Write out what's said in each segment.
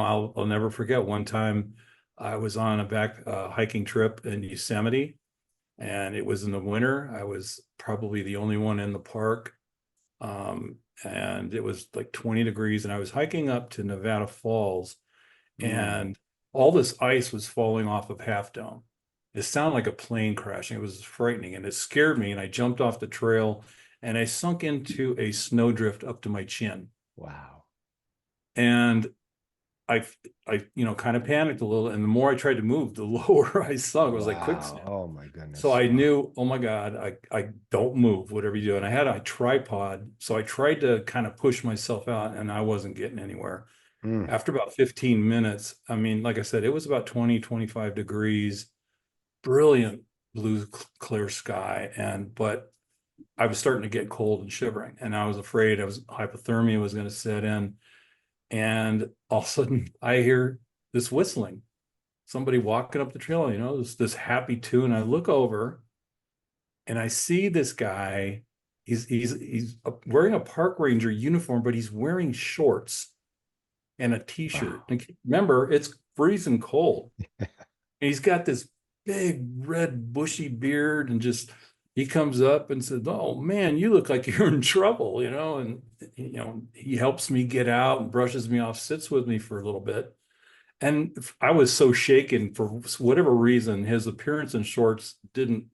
I'll never forget one time I was on a back hiking trip in Yosemite, and it was in the winter. I was probably the only one in the park. And it was like 20 degrees, and I was hiking up to Nevada Falls, Mm. and all this ice was falling off of Half Dome. It sounded like a plane crashing. It was frightening, and it scared me. And I jumped off the trail, and I sunk into a snowdrift up to my chin. Wow. And I, kind of panicked a little. And the more I tried to move, the lower I sunk. It was like Wow. quicksand. Oh my So goodness. I knew, oh my God, I don't move, whatever you do. And I had a tripod. So I tried to kind of push myself out, and I wasn't getting anywhere. Mm. After about 15 minutes, I mean, like I said, it was about 20, 25 degrees, brilliant blue, clear sky. But I was starting to get cold and shivering. And I was afraid hypothermia was going to set in. And all of a sudden I hear this whistling, somebody walking up the trail, this happy tune. I look over and I see this guy. He's wearing a park ranger uniform, but he's wearing shorts and a t-shirt. Wow. And remember, it's freezing cold. And he's got this big red bushy beard, and just he comes up and says, "Oh man, you look like you're in trouble," and he helps me get out and brushes me off, sits with me for a little bit. And I was so shaken for whatever reason, his appearance in shorts didn't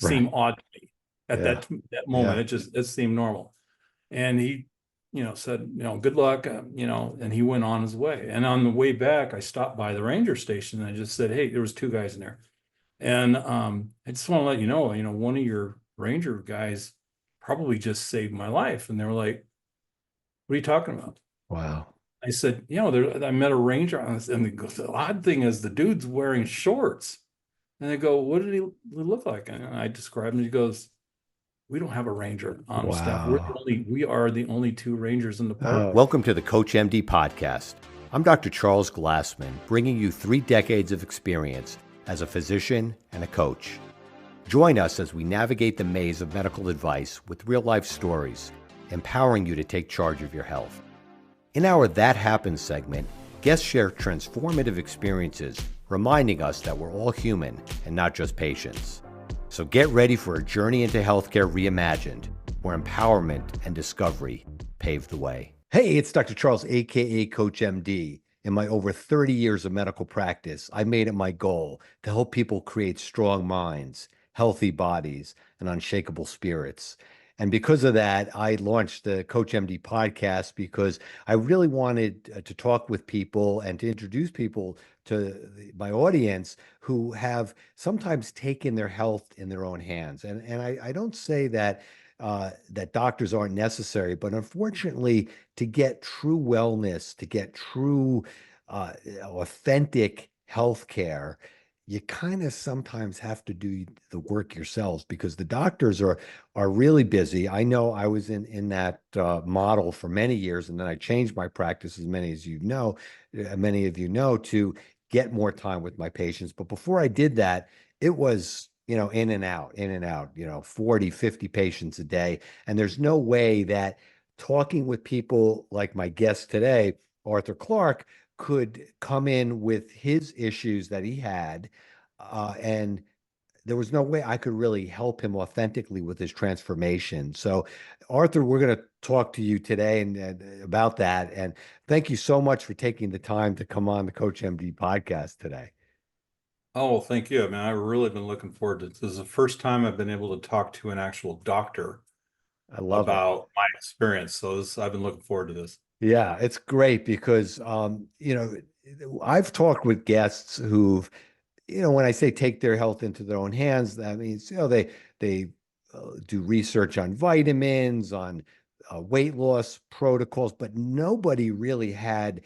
Right. seem odd to me at Yeah. that moment. Yeah. It seemed normal. And he, said, good luck, and he went on his way. And on the way back, I stopped by the ranger station, and I just said, hey, there was two guys in there. And I just want to let one of your ranger guys probably just saved my life. And they were like, what are you talking about? Wow. I said, I met a ranger on this, and the odd thing is the dude's wearing shorts. And they go, what did he look like? And I described him. He goes, we don't have a ranger on staff. Wow. We are the only two rangers in the park. Oh, welcome to the CoachMD podcast. I'm Dr. Charles Glassman, bringing you 3 decades of experience as a physician and a coach. Join us as we navigate the maze of medical advice with real-life stories, empowering you to take charge of your health. In our That Happens segment, guests share transformative experiences, reminding us that we're all human and not just patients. So get ready for a journey into healthcare reimagined, where empowerment and discovery pave the way. Hey, it's Dr. Charles, aka Coach MD. In my over 30 years of medical practice, I made it my goal to help people create strong minds, healthy bodies, and unshakable spirits. And because of that, I launched the CoachMD podcast because I really wanted to talk with people and to introduce people to my audience who have sometimes taken their health in their own hands. And I don't say that that doctors aren't necessary, but unfortunately, to get true wellness, to get true authentic health care, you kind of sometimes have to do the work yourselves because the doctors are really busy. I know I was in that model for many years, and then I changed my practice, as many of you know, to get more time with my patients. But before I did that, it was, in and out, 40, 50 patients a day. And there's no way that talking with people like my guest today, Arthur Clarke, could come in with his issues that he had. And there was no way I could really help him authentically with his transformation. So, Arthur, we're going to talk to you today and about that. And thank you so much for taking the time to come on the Coach MD podcast today. Oh, well, thank you. I mean, I've really been looking forward to this. This is the first time I've been able to talk to an actual doctor I love it. about my experience. So I've been looking forward to this. Yeah, it's great because I've talked with guests who've, when I say take their health into their own hands, that means, they do research on vitamins, on weight loss protocols, but nobody really had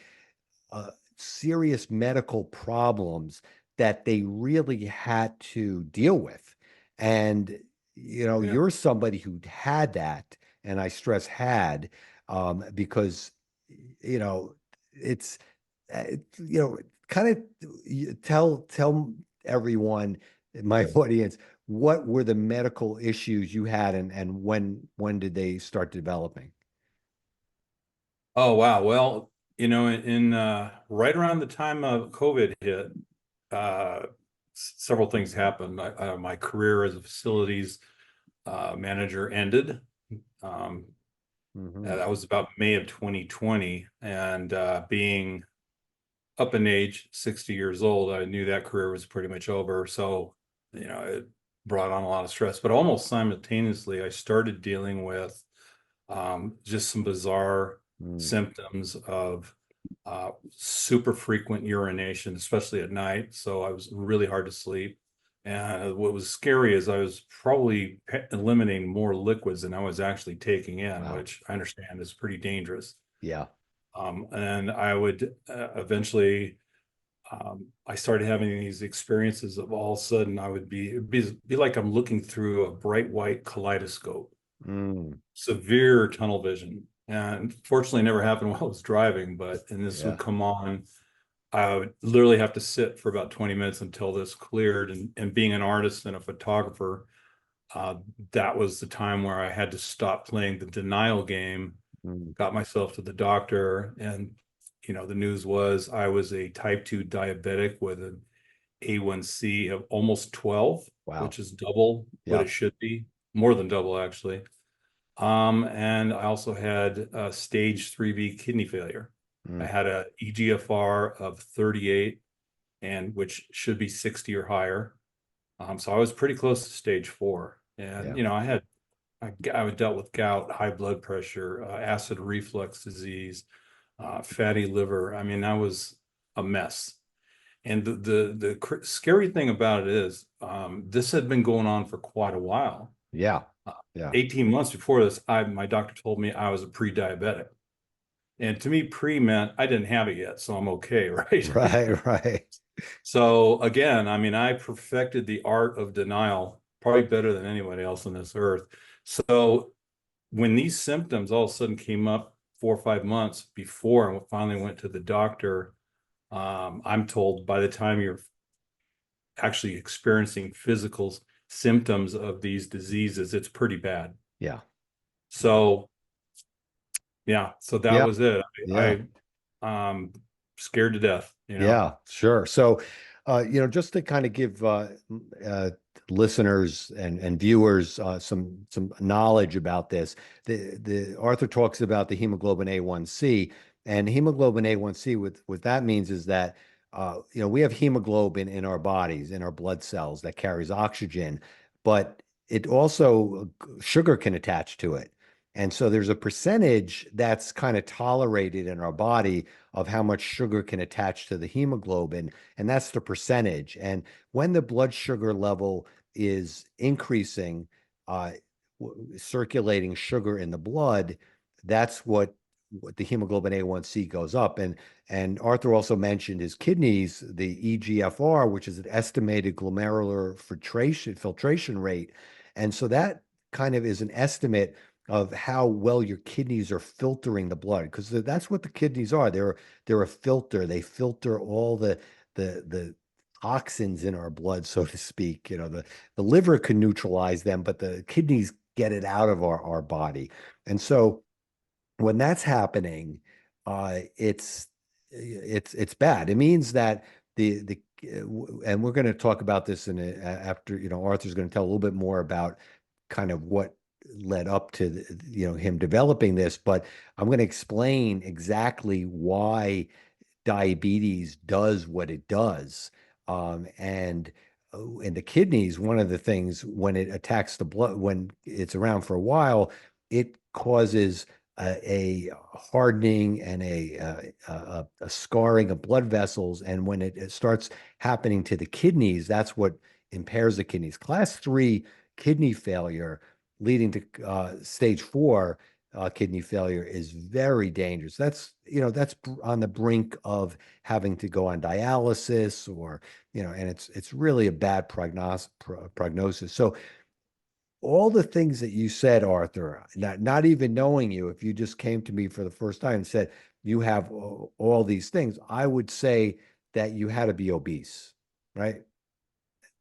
serious medical problems that they really had to deal with. And, Yeah. you're somebody who had that, and I stress had, because, you know, it's, you know, kind of tell everyone, my audience, what were the medical issues you had and when did they start developing? Oh, wow. Well, right around the time of COVID hit, uh, several things happened. My career as a facilities manager ended. Um, Hmm. that was about May of 2020, and being up in age, 60 years old, I knew that career was pretty much over. So, it brought on a lot of stress. But almost simultaneously, I started dealing with just some bizarre Mm. symptoms of super frequent urination, especially at night. So I was really hard to sleep. And what was scary is I was probably eliminating more liquids than I was actually taking in, Wow. which I understand is pretty dangerous. Yeah. And I would eventually, I started having these experiences of all of a sudden I would be like I'm looking through a bright white kaleidoscope, Mm. severe tunnel vision. And fortunately, it never happened while I was driving, and this would Yeah. come on. I would literally have to sit for about 20 minutes until this cleared. And being an artist and a photographer, uh, that was the time where I had to stop playing the denial game, Mm. got myself to the doctor, and the news was I was a type 2 diabetic with an A1C of almost 12, Wow. which is double what Yeah. it should be, more than double actually. And I also had stage 3B kidney failure. I Mm. had a EGFR of 38, and which should be 60 or higher. So I was pretty close to stage 4. And Yeah. I dealt with gout, high blood pressure, acid reflux disease, fatty liver. I mean, that was a mess. And the scary thing about it is, this had been going on for quite a while. Yeah. Uh, Yeah. 18 months before this, my doctor told me I was a pre-diabetic. And to me, pre meant I didn't have it yet, so I'm okay, right? Right. Right. So again, I mean, I perfected the art of denial probably better than anybody else on this earth. So when these symptoms all of a sudden came up 4 or 5 months before and finally went to the doctor, I'm told by the time you're actually experiencing physical symptoms of these diseases, it's pretty bad. Yeah. Yeah. So yeah, so that Yeah. was it. Yeah. Scared to death. Yeah, sure. So, just to kind of give uh, listeners and viewers some knowledge about this, the Arthur talks about the hemoglobin A1C, and hemoglobin A1C. What that means is that we have hemoglobin in our bodies, in our blood cells that carries oxygen, but it also sugar can attach to it. And so there's a percentage that's kind of tolerated in our body of how much sugar can attach to the hemoglobin, and that's the percentage. And when the blood sugar level is increasing, uh, circulating sugar in the blood, that's what the hemoglobin A1C goes up. And Arthur also mentioned his kidneys, the EGFR, which is an estimated glomerular filtration rate. And so that kind of is an estimate of how well your kidneys are filtering the blood, because that's what the kidneys are. They're a filter. They filter all the toxins in our blood, so to speak. The liver can neutralize them, but the kidneys get it out of our body. And so when that's happening, it's bad. It means that the and we're going to talk about this after Arthur's going to tell a little bit more about kind of what led up to him developing this, but I'm going to explain exactly why diabetes does what it does. And in the kidneys, one of the things when it attacks the blood, when it's around for a while, it causes a hardening and a scarring of blood vessels. And when it starts happening to the kidneys, that's what impairs the kidneys. Class 3 kidney failure leading to stage 4 kidney failure is very dangerous. That's on the brink of having to go on dialysis, and it's really a bad prognosis. So all the things that you said, Arthur, not even knowing you, if you just came to me for the first time and said you have all these things, I would say that you had to be obese, right?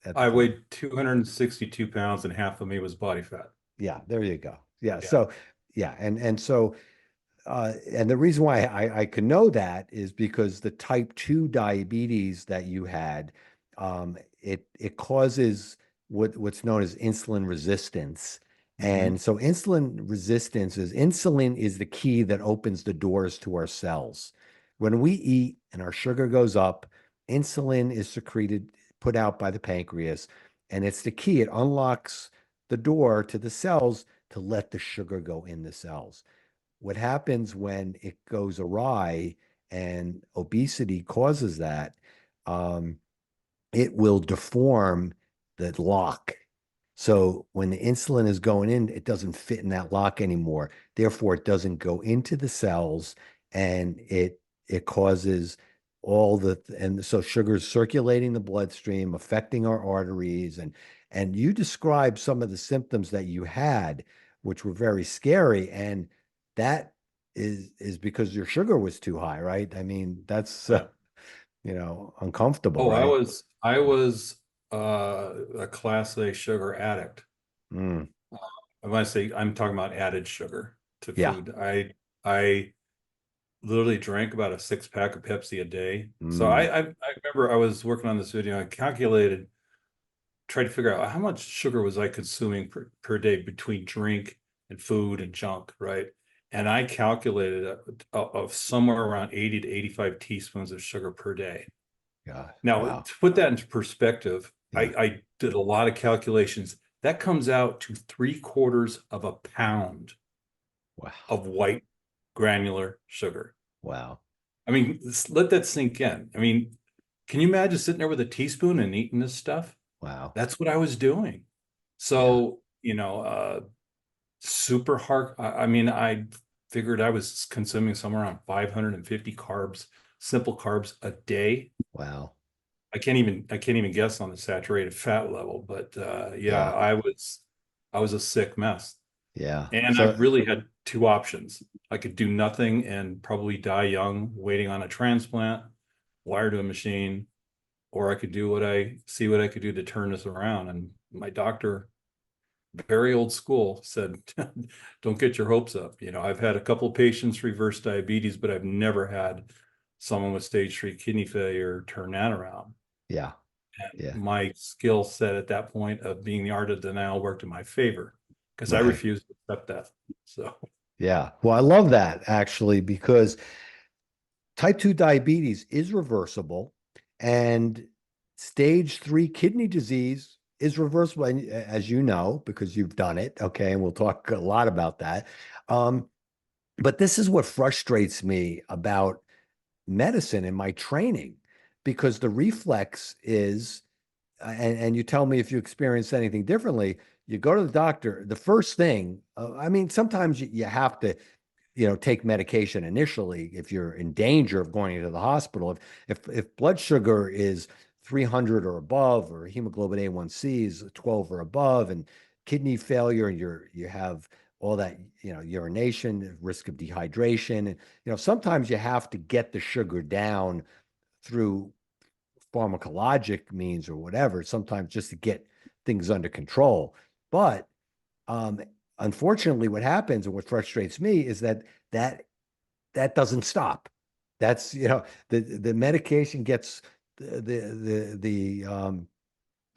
At the I time. weighed 262 pounds and half of me was body fat. Yeah, there you go. Yeah. Yeah. So, yeah. And so and the reason why I can know that is because the type 2 diabetes that you had, it causes what's known as insulin resistance. Mhm. And so insulin is the key that opens the doors to our cells. When we eat and our sugar goes up, insulin is secreted, put out by the pancreas, and it's the key. It unlocks the door to the cells to let the sugar go in the cells. What happens when it goes awry and obesity causes that, um, it will deform the lock. So when the insulin is going in, it doesn't fit in that lock anymore. Therefore, it doesn't go into the cells, and it causes all the and so sugar is circulating the bloodstream, affecting our arteries, and you described some of the symptoms that you had, which were very scary, and that is because your sugar was too high, right? I mean, that's Yeah. uncomfortable, Oh, I right? was I was a class A sugar addict. Mm, When I say I'm talking about added sugar to yeah. food, I literally drank about a 6 pack of Pepsi a day. So Mm, I remember I was working on this video. I calculated, tried to figure out how much sugar was I consuming per day between drink and food and junk, right? And I calculated of somewhere around 80 to 85 teaspoons of sugar per day. God. Now, Wow. to put that into perspective, Yeah. I did a lot of calculations. That comes out to 3/4 of a pound Wow. of white granular sugar. Wow. I mean, let that sink in. I mean, can you imagine sitting there with a teaspoon and eating this stuff? Wow. That's what I was doing. Yeah. So, super hard. I mean, I figured I was consuming somewhere around 550 carbs, simple carbs a day. Wow. I can't even guess on the saturated fat level, but yeah, Yeah. I was a sick mess. Yeah. And I So, really had two options. I could do nothing and probably die young, waiting on a transplant, wired to a machine, or I could do see what I could do to turn this around. And my doctor, very old school, said, don't get your hopes up. I've had a couple of patients reverse diabetes, but I've never had someone with stage 3 kidney failure turn that around. yeah. And Yeah. my skill set at that point of being the art of denial worked in my favor because I Right. refused to accept that. So, Yeah. Well, I love that actually because type 2 diabetes is reversible and stage 3 kidney disease is reversible. And as you know, because you've done it. Okay. And we'll talk a lot about that. Um, but this is what frustrates me about medicine and my training because the reflex is and you tell me if you experience anything differently. You go to the doctor, the first thing, I mean, sometimes you have to, take medication initially if you're in danger of going into the hospital. If blood sugar is 300 or above, or hemoglobin A1C is 12 or above, and kidney failure, and you have all that, urination, risk of dehydration, and sometimes you have to get the sugar down through pharmacologic means or whatever, sometimes just to get things under control. But um, unfortunately, what happens and what frustrates me is that that doesn't stop. That's the medication gets the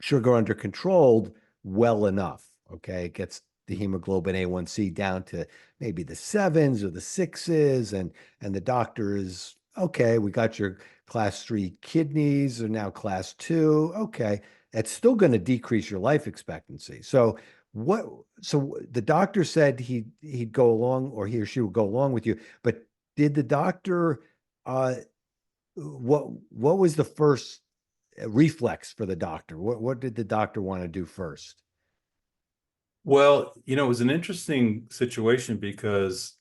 sugar under controlled well enough. Okay, it gets the hemoglobin A1C down to maybe the sevens or the sixes, and the doctor is okay. We got your class 3 kidneys are now class 2. Okay, it's still going to decrease your life expectancy. So what? So the doctor said he'd go along, or he or she would go along with you. But did the doctor? Uh, what was the first reflex for the doctor? What did the doctor want to do first? well, it was an interesting situation because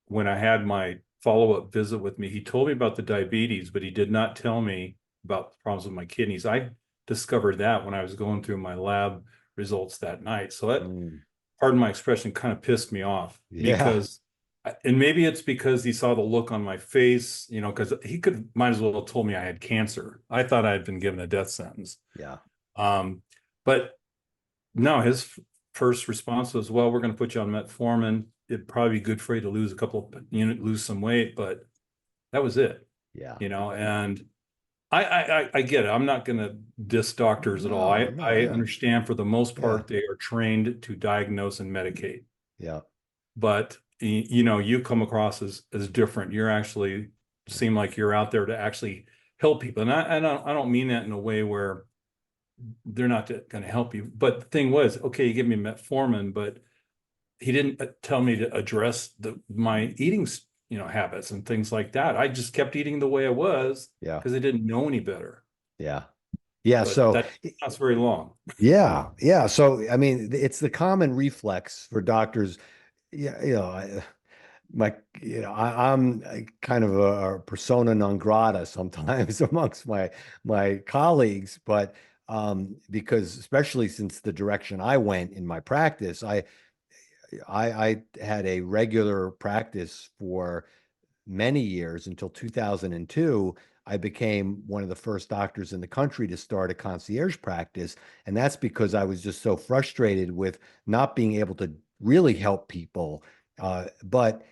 when I had my follow-up visit with me, he told me about the diabetes, but he did not tell me about the problems with my kidneys. I discovered that when I was going through my lab results that night. So that, Mm, pardon my expression, kind of pissed me off yeah, because, and maybe it's because he saw the look on my face, because he might as well have told me I had cancer. I thought I had been given a death sentence. yeah, But no, his first response was, well, we're going to put you on metformin. it'd probably be good for you to lose a couple of lose some weight, but that was it, Yeah. and I get it. I'm not going to diss doctors at all. No, no, I yeah. understand for the most Yeah. part, they are trained to diagnose and medicate, Yeah. but you come across as different. You're actually seem like you're out there to actually help people. And I don't mean that in a way where they're not going to help you. But the thing was, okay, you give me metformin, but he didn't tell me to address my eating, habits and things like that. I just kept eating the way I was Yeah. because I didn't know any better. Yeah. Yeah. But So that that's very long. yeah. Yeah. So I mean, it's the common reflex for doctors. Yeah, my I'm kind of a persona non grata sometimes amongst my colleagues, but because especially since the direction I went in my practice, I had a regular practice for many years until 2002. I became one of the first doctors in the country to start a concierge practice. And that's because I was just so frustrated with not being able to really help people. But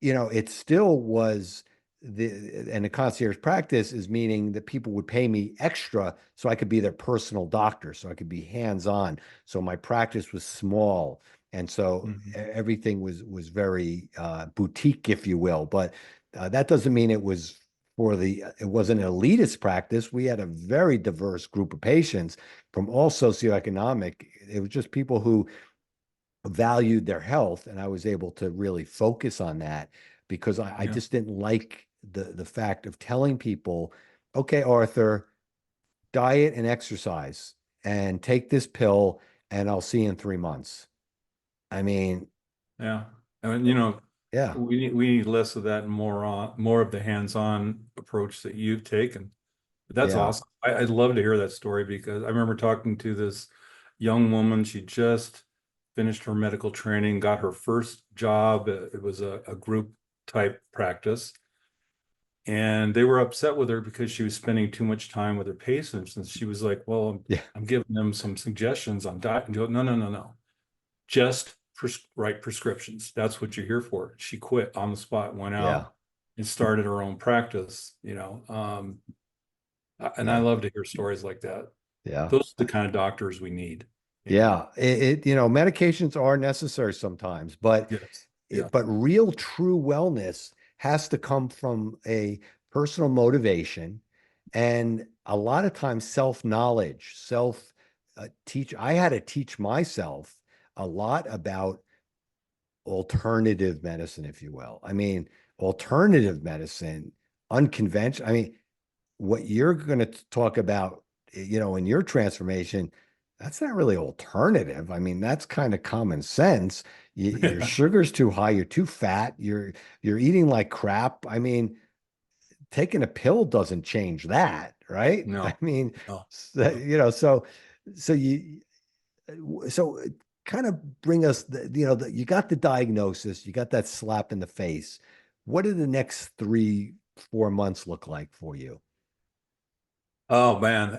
it still was and the concierge practice is meaning that people would pay me extra so I could be their personal doctor, so I could be hands-on. So my practice was small. And so Mhm. everything was very boutique, if you will. But that doesn't mean it wasn't an elitist practice. We had a very diverse group of patients from all socioeconomic. It was just people who valued their health, and I was able to really focus on that because I Yeah. just didn't like the fact of telling people, okay, Arthur, diet and exercise and take this pill and I'll see you in 3 months. I mean, Yeah. And yeah, we need less of that and more of the hands-on approach that you've taken. That's yeah, awesome. I'd love to hear that story because I remember talking to this young woman. She just finished her medical training, got her first job. It was a group type practice. And they were upset with her because she was spending too much time with her patients. And she was like, well, yeah, I'm giving them some suggestions on diet. And go, no, no, no, no. Just write prescriptions. That's what you're here for. She quit on the spot, went yeah, out and started her own practice, and I yeah, love to hear stories like that. yeah. Those are the kind of doctors we need, you know. Yeah, medications are necessary sometimes, but Yes. Yeah. real true wellness has to come from a personal motivation and a lot of times self-knowledge, self teach. I had to teach myself a lot about alternative medicine, if you will. I mean, alternative medicine, unconventional. I mean, what you're going to talk about, in your transformation, that's not really alternative. I mean, that's kind of common sense. Your Yeah. sugar's too high, you're too fat, you're eating like crap. I mean, taking a pill doesn't change that, right? I No, mean, no, so, no. so you so kind of bring us you got the diagnosis, you got that slap in the face. What do the next 3, 4 months look like for you? Oh man,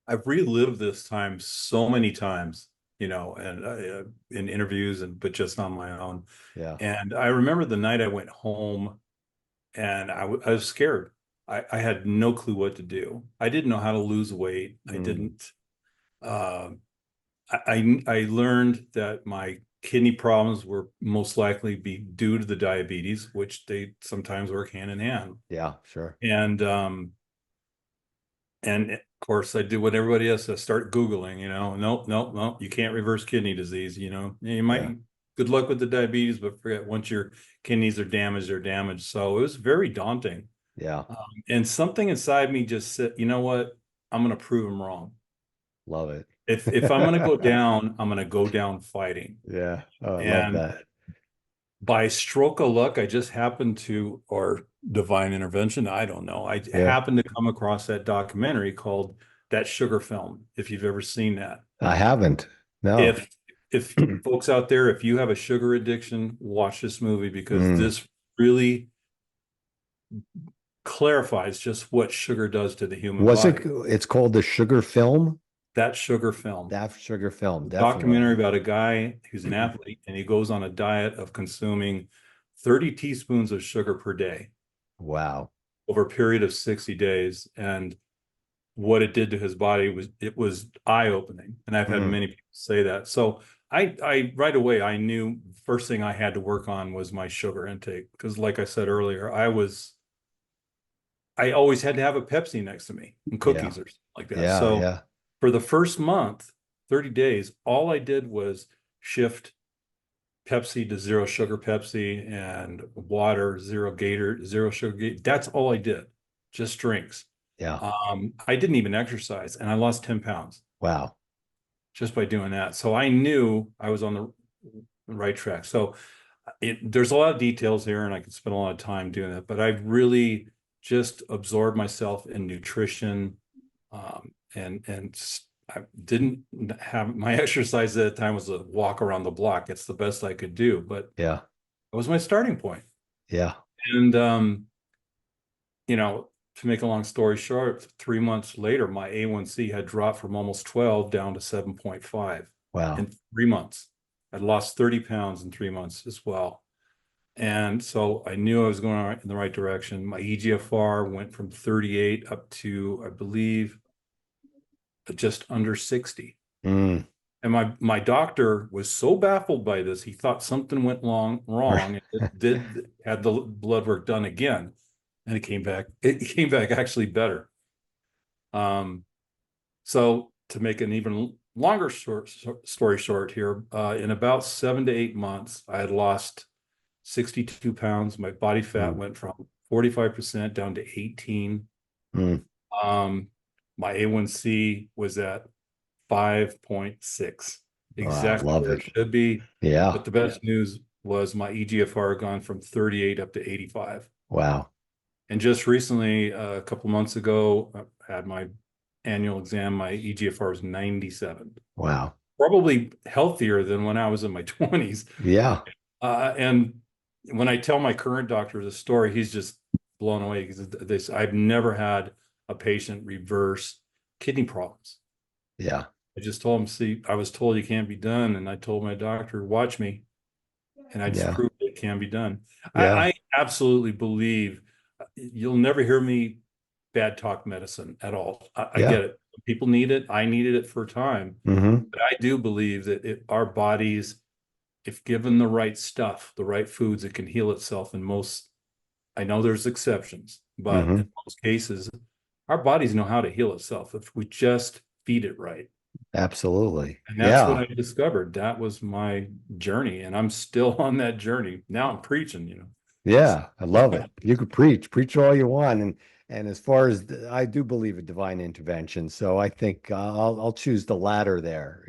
I've relived this time so many times, and in interviews but just on my own. Yeah. And I remember the night I went home and I was scared. I had no clue what to do. I didn't know how to lose weight. I Mm, didn't. Um, I learned that my kidney problems were most likely be due to the diabetes, which they sometimes work hand in hand. yeah, sure. And of course I did what everybody else does, start Googling, nope, nope, nope, you can't reverse kidney disease, you Yeah. might, good luck with the diabetes, but forget once your kidneys are damaged, they're damaged. So it was very daunting. Yeah. And something inside me just said, you know what? I'm going to prove them wrong. Love it. If I'm going to go down, I'm going to go down fighting. Yeah. Oh, I love And that. by stroke of luck, I just happened to, or divine intervention, I don't know. I Yeah. happened to come across that documentary called That Sugar Film, if you've ever seen that. I haven't. No. If if folks out there, if you have a sugar addiction, watch this movie because Mm. this really clarifies just what sugar does to the human Was it? body. It's called the sugar film. That Sugar film, That sugar film, a definitely. documentary about a guy who's an athlete and he goes on a diet of consuming 30 teaspoons of sugar per day Wow. over a period of 60 days. And what it did to his body was eye-opening. And I've had Mm, many people say that. So I right away I knew first thing I had to work on was my sugar intake. Because like I said earlier, I always had to have a Pepsi next to me and yeah. cookies or something like that. Yeah. So Yeah. for the first month, 30 days, all I did was shift Pepsi to zero sugar Pepsi and water, zero Gator, zero sugar Gator. That's all I did, just drinks. Yeah. I didn't even exercise and I lost 10 pounds Wow. just by doing that. So I knew I was on the right track. So there's a lot of details here and I could spend a lot of time doing that, but I've really just absorbed myself in nutrition. And I didn't have my exercise at the time was a walk around the block. It's the best I could do, but Yeah. it was my starting point. Yeah. And you know, to make a long story short, 3 months later, my A1C had dropped from almost 12 down to 7.5 Wow. in 3 months. I'd lost 30 pounds in 3 months as well. And so I knew I was going in the right direction. My EGFR went from 38 up to, I believe, just under 60. Mm. And my doctor was so baffled by this, he thought something went wrong. It did had the blood work done again, and it came back actually better. Um, so to make an even longer story short here, in about 7 to 8 months, I had lost 62 pounds. My body fat Mm. went from 45% down to 18. Mm. Um, my A1C was at 5.6, Wow. exactly Love where it. it should be. Yeah. But the best news was my EGFR gone from 38 up to 85. Wow. And just recently, a couple months ago, I had my annual exam. My EGFR was 97, Wow. probably healthier than when I was in my 20s. Yeah. And when I tell my current doctor the story, he's just blown away because this I've never had a patient reverse kidney problems. Yeah. I just told him, see, I was told you can't be done. And I told my doctor, watch me. And I just Yeah. proved it can be done. Yeah. I absolutely believe you'll never hear me bad talk medicine at all. I Yeah. get it. People need it. I needed it for a time. Mm-hmm. But I do believe that our bodies, if given the right stuff, the right foods, it can heal itself in most. I know there's exceptions, but Mm-hmm. in most cases, our bodies know how to heal itself if we just feed it right. Absolutely. And that's what Yeah. I discovered. That was my journey, and I'm still on that journey. Now I'm preaching. Yeah. I love it. You could preach all you want. And as far as I do believe in divine intervention. So I think I'll choose the latter there,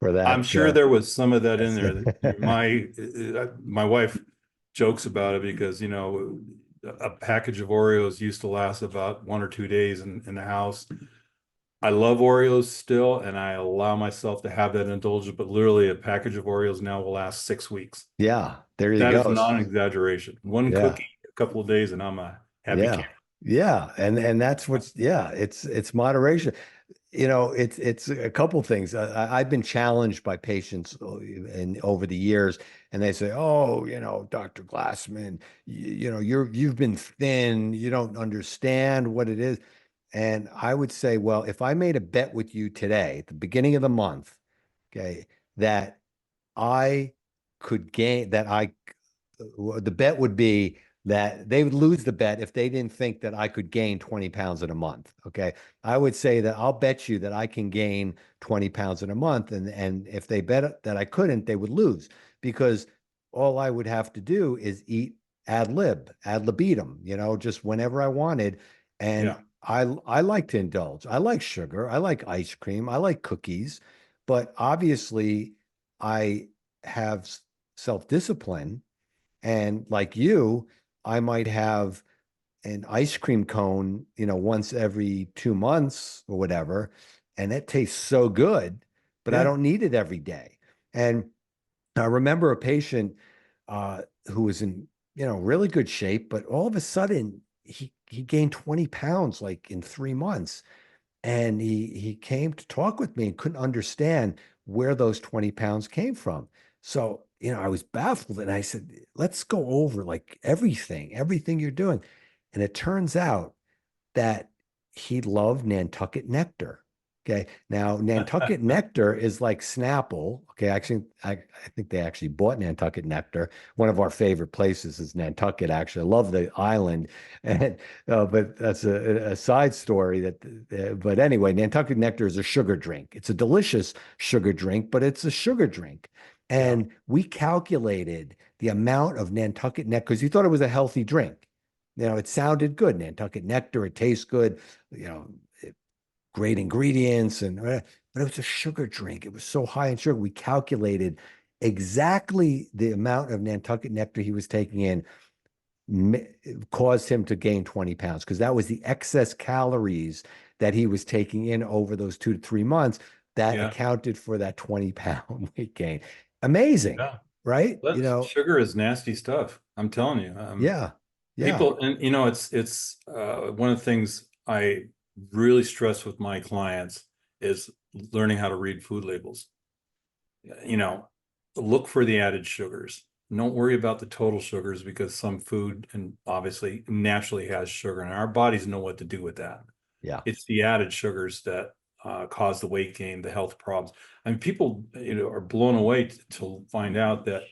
for I'm that. sure there was some of that in That's there. My wife jokes about it because a package of Oreos used to last about 1 or 2 days in the house. I love Oreos still, and I allow myself to have that indulgence, but literally a package of Oreos now will last 6 weeks. yeah, there you That is go. not an exaggeration. One Yeah. cookie, a couple of days, and I'm a happy Yeah. camper. Yeah. And that's what's, yeah, it's moderation. It's a couple things. I've been challenged by patients and over the years, and they say, "Oh, Dr. Glassman, you've been thin. You don't understand what it is." And I would say, well, if I made a bet with you today at the beginning of the month, okay, that I could gain, the bet would be that they would lose the bet if they didn't think that I could gain 20 pounds in a month. Okay. I would say that I'll bet you that I can gain 20 pounds in a month. And if they bet that I couldn't, they would lose because all I would have to do is eat ad libitum, just whenever I wanted. And Yeah, I like to indulge. I like sugar. I like ice cream. I like cookies. But obviously, I have self-discipline. And like you, I might have an ice cream cone, once every 2 months or whatever. And it tastes so good, but I yeah, don't need it every day. And I remember a patient who was in, really good shape, but all of a sudden he gained 20 pounds like in 3 months. And he came to talk with me and couldn't understand where those 20 pounds came from. So, I was baffled and I said, let's go over like everything you're doing. And it turns out that he loved Nantucket nectar. Okay. Now, Nantucket nectar is like Snapple. Okay. Actually, I think they actually bought Nantucket nectar. One of our favorite places is Nantucket, actually. I love the island. And, but that's a side story but anyway, Nantucket nectar is a sugar drink. It's a delicious sugar drink, but it's a sugar drink. Yeah. And we calculated the amount of Nantucket nectar because you thought it was a healthy drink. It sounded good. Nantucket nectar, it tastes good, you know, great ingredients, but it was a sugar drink. It was so high in sugar. We calculated exactly the amount of Nantucket nectar he was taking in caused him to gain 20 pounds because that was the excess calories that he was taking in over those 2 to 3 months that Yeah. accounted for that 20-pound weight gain. Amazing, Yeah. right? That's sugar is nasty stuff. I'm telling you. Yeah, yeah. People, and it's one of the things I really stress with my clients is learning how to read food labels. You know, look for the added sugars. Don't worry about the total sugars because some food and obviously naturally has sugar, and our bodies know what to do with that. Yeah. It's the added sugars that cause the weight gain, the health problems. I mean, people, are blown away to find out that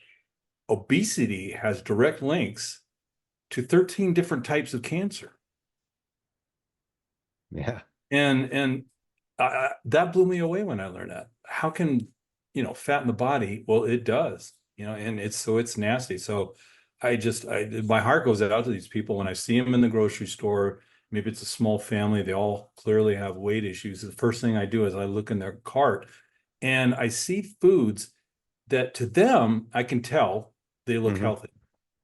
obesity has direct links to 13 different types of cancer. Yeah. And that blew me away when I learned that. How can, fat in the body? Well, it does, and it's nasty. So my heart goes out to these people when I see them in the grocery store. Maybe it's a small family. They all clearly have weight issues. The first thing I do is I look in their cart and I see foods that to them, I can tell they look Hmm. healthy.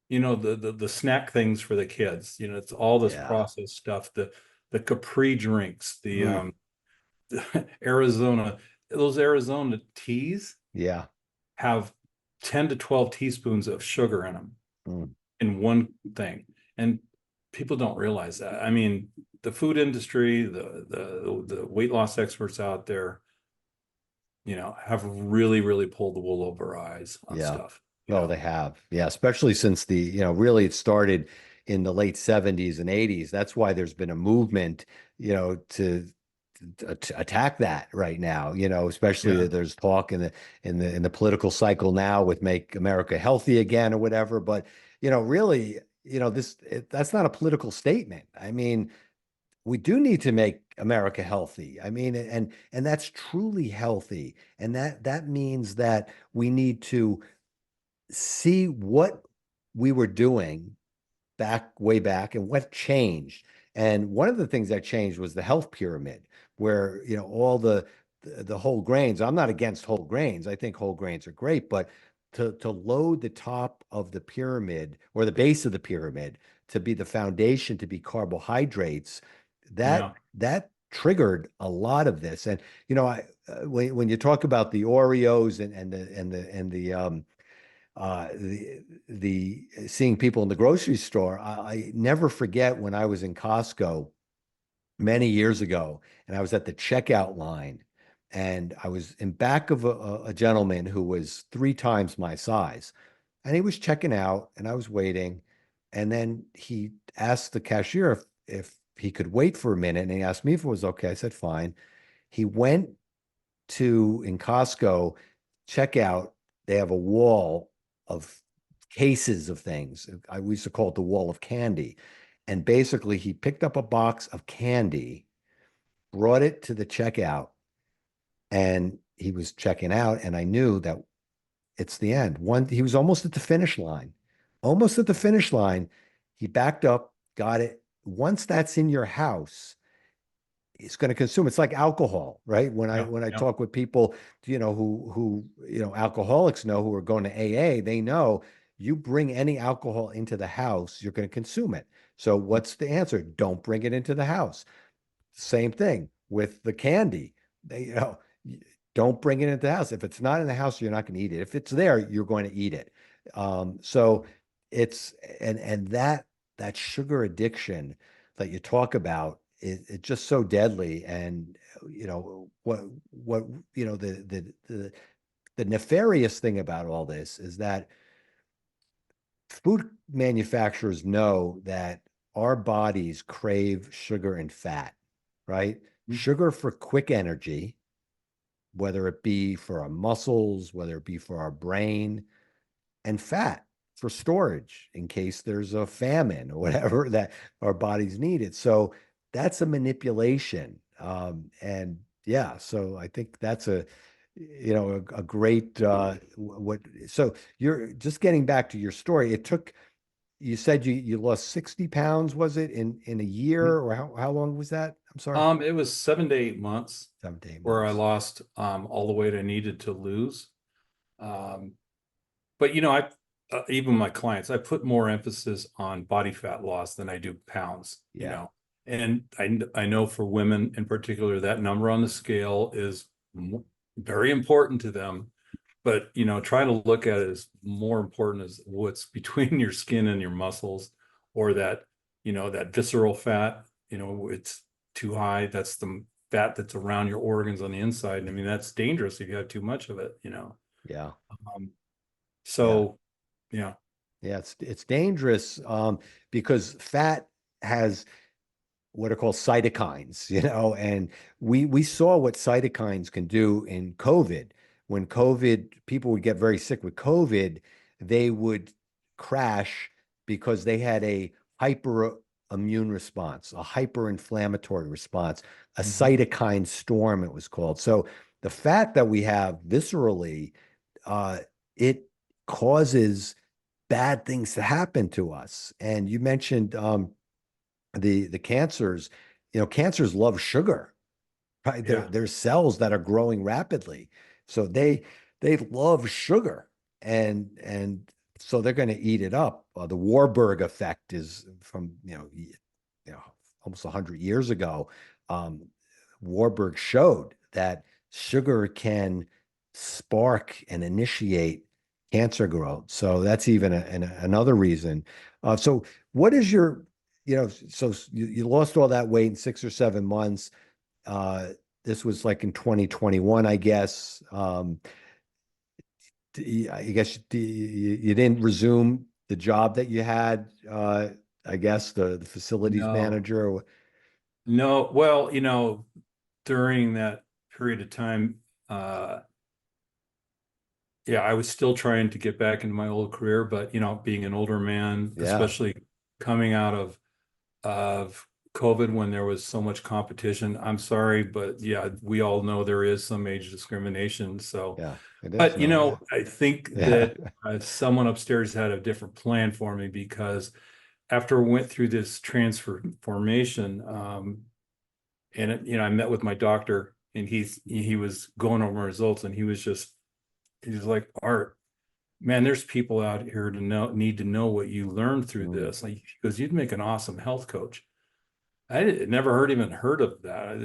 The snack things for the kids, it's all this Yeah. processed stuff, the Capri drinks, the Mm. Arizona, those Arizona teas Yeah. have 10 to 12 teaspoons of sugar in them Mm. in one thing. And people don't realize that. I mean, the food industry, the weight loss experts out there, have really, really pulled the wool over our eyes on Yeah. stuff. Oh, they have. Yeah. Especially since really it started in the late 70s and 80s. That's why there's been a movement, to attack that right now, especially Yeah. that there's talk in the political cycle now with make America healthy again or whatever. But, really, that's not a political statement. I mean, we do need to make America healthy. I mean, and that's truly healthy. And that means that we need to see what we were doing way back and what changed. And one of the things that changed was the health pyramid, where, all the whole grains. I'm not against whole grains. I think whole grains are great, but to load the top of the pyramid or the base of the pyramid to be the foundation to be carbohydrates, Yeah. that triggered a lot of this. And when you talk about the Oreos and the seeing people in the grocery store, I never forget when I was in Costco many years ago, and I was at the checkout line, and I was in back of a gentleman who was 3 times my size, and he was checking out, and I was waiting, and then he asked the cashier if he could wait for a minute, and he asked me if it was okay. I said fine. He went in Costco checkout. They have a wall of cases of things. We used to call it the wall of candy. And basically, he picked up a box of candy, brought it to the checkout, and he was checking out. And I knew that it's the end. He was almost at the finish line. Almost at the finish line. He backed up, got it. Once that's in your house, it's going to consume. It's like alcohol, right? When I Yeah. when I Yeah. talk with people, who alcoholics know who are going to AA, they know you bring any alcohol into the house, you're going to consume it. So what's the answer? Don't bring it into the house. Same thing with the candy. Don't bring it into the house. If it's not in the house, you're not going to eat it. If it's there, you're going to eat it. So it's and that sugar addiction that you talk about it's just so deadly. And what the nefarious thing about all this is that food manufacturers know that our bodies crave sugar and fat, right? Sugar for quick energy, whether it be for our muscles, whether it be for our brain, and fat for storage in case there's a famine or whatever that our bodies need it. So that's a manipulation. And yeah, so I think that's a great, so you're just getting back to your story. You said you lost 60 pounds, was it in a year, or how long was that? I'm sorry. It was 7 to 8 months 7 to 8 months. where I lost all the weight I needed to lose. Um, but I even my clients, I put more emphasis on body fat loss than I do pounds, Yeah. And I know for women in particular, that number on the scale is very important to them. But try to look at it as more important as what's between your skin and your muscles, or that visceral fat, it's too high. That's the fat that's around your organs on the inside. And I mean, that's dangerous if you have too much of it. Yeah. Um, Yeah. so yeah. Yeah. It's dangerous, because fat has what are called cytokines, and we saw what cytokines can do in COVID. When COVID, people would get very sick with COVID, they would crash because they had a hyperimmune response, a hyperinflammatory response, a Mhm. cytokine storm, it was called. So the fat that we have viscerally, uh, it causes bad things to happen to us. And you mentioned the cancers, cancers love sugar, right? Yeah. There's cells that are growing rapidly. So they love sugar, and so they're going to eat it up. The Warburg effect is from, almost 100 years ago. Um, Warburg showed that sugar can spark and initiate cancer growth. So that's even another reason. So what is so you lost all that weight in 6 or 7 months. Uh, this was like in 2021, I guess. I guess you didn't resume the job that you had. I guess the facilities No, manager. no. Well, during that period of time, yeah, I was still trying to get back into my old career, but being an older man, Yeah, especially coming out of COVID when there was so much competition. I'm sorry, but yeah, we all know there is some age discrimination. So, yeah, it is. but No, yeah, I think yeah, that someone upstairs had a different plan for me, because after I went through this transformation, and I met with my doctor, and he was going over my results, and he's like, Art, man, there's people out here need to know what you learned through mm, this. Like, he goes, you'd make an awesome health coach. Never even heard of that.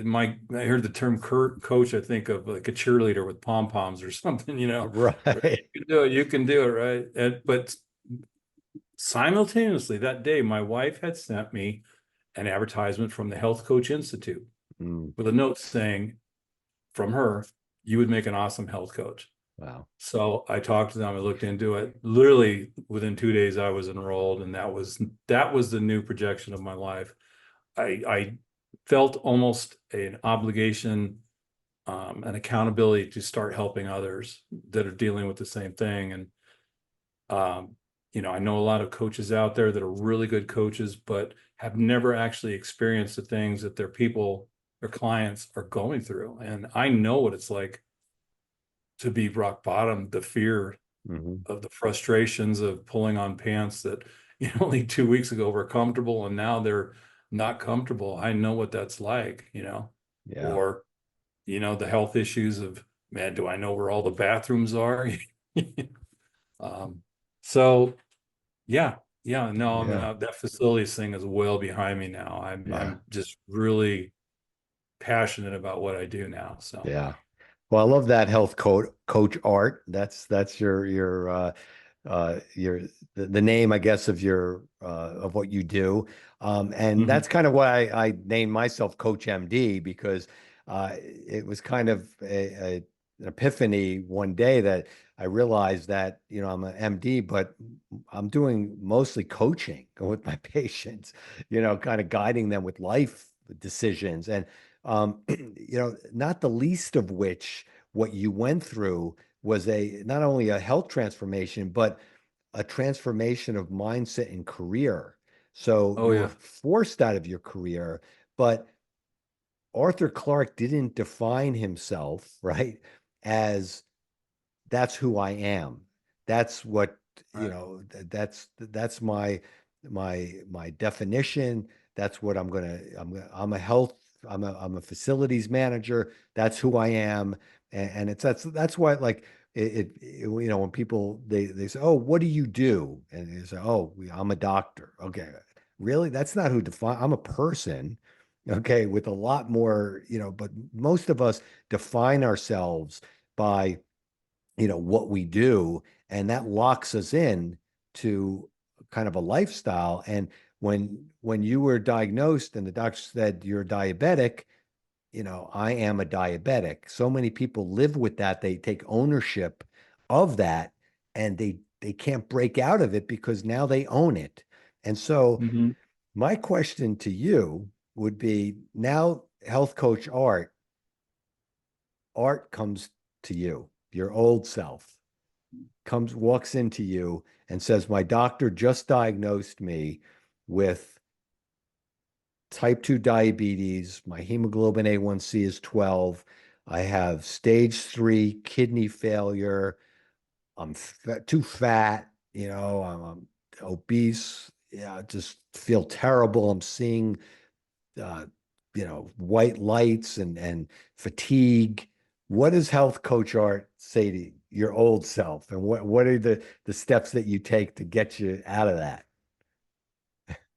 I heard the term coach. I think of like a cheerleader with pom poms or something. Right? right. You can do it. You can do it, right? But simultaneously that day, my wife had sent me an advertisement from the Health Coach Institute Mm, with a note saying from her, you would make an awesome health coach. wow. So I talked to them. I looked into it. Literally within 2 days, I was enrolled, and that was the new projection of my life. I felt almost an obligation, an accountability to start helping others that are dealing with the same thing. And um, I know a lot of coaches out there that are really good coaches, but have never actually experienced the things that their clients are going through. And I know what it's like to be rock bottom, the fear Hmm. of the frustrations of pulling on pants that only 2 weeks ago were comfortable and now they're not comfortable. I know what that's like. Yeah, Or the health issues of, man, do I know where all the bathrooms are? um so yeah, yeah, no, I mean, yeah, that facilities thing is well behind me now. i'm yeah, i'm just really passionate about what I do now, so yeah. Well, I love that health coach Art. That's your your the name, I guess, of your of what you do. And Mhm. that's kind of why I named myself Coach MD, because it was kind of an epiphany one day that I realized that, I'm an MD, but I'm doing mostly coaching with my patients, kind of guiding them with life decisions. And not the least of which what you went through was a not only a health transformation, but a transformation of mindset and career. So Oh you were yeah. forced out of your career, but Arthur Clarke didn't define himself, right, as that's who I am. That's what, Right. that's my definition. That's what I'm a health, I'm a facilities manager. That's who I am. And that's why, like, when people they say, "Oh, what do you do?" And they say, "Oh, I'm a doctor." Okay. Really? That's not who define I'm a person, okay, with a lot more, but most of us define ourselves by what we do, and that locks us in to kind of a lifestyle. And when you were diagnosed and the doctor said you're diabetic, I am a diabetic. So many people live with that. They take ownership of that, and they can't break out of it because now they own it. And so Mhm. my question to you would be, now health coach Art comes to you, your old self walks into you and says, "My doctor just diagnosed me with type 2 diabetes. My hemoglobin A1C is 12. I have stage 3 kidney failure. I'm too fat, I'm obese. Yeah, I just feel terrible. I'm seeing uh, white lights and fatigue." What does health coach Art say to your old self? And what are the steps that you take to get you out of that?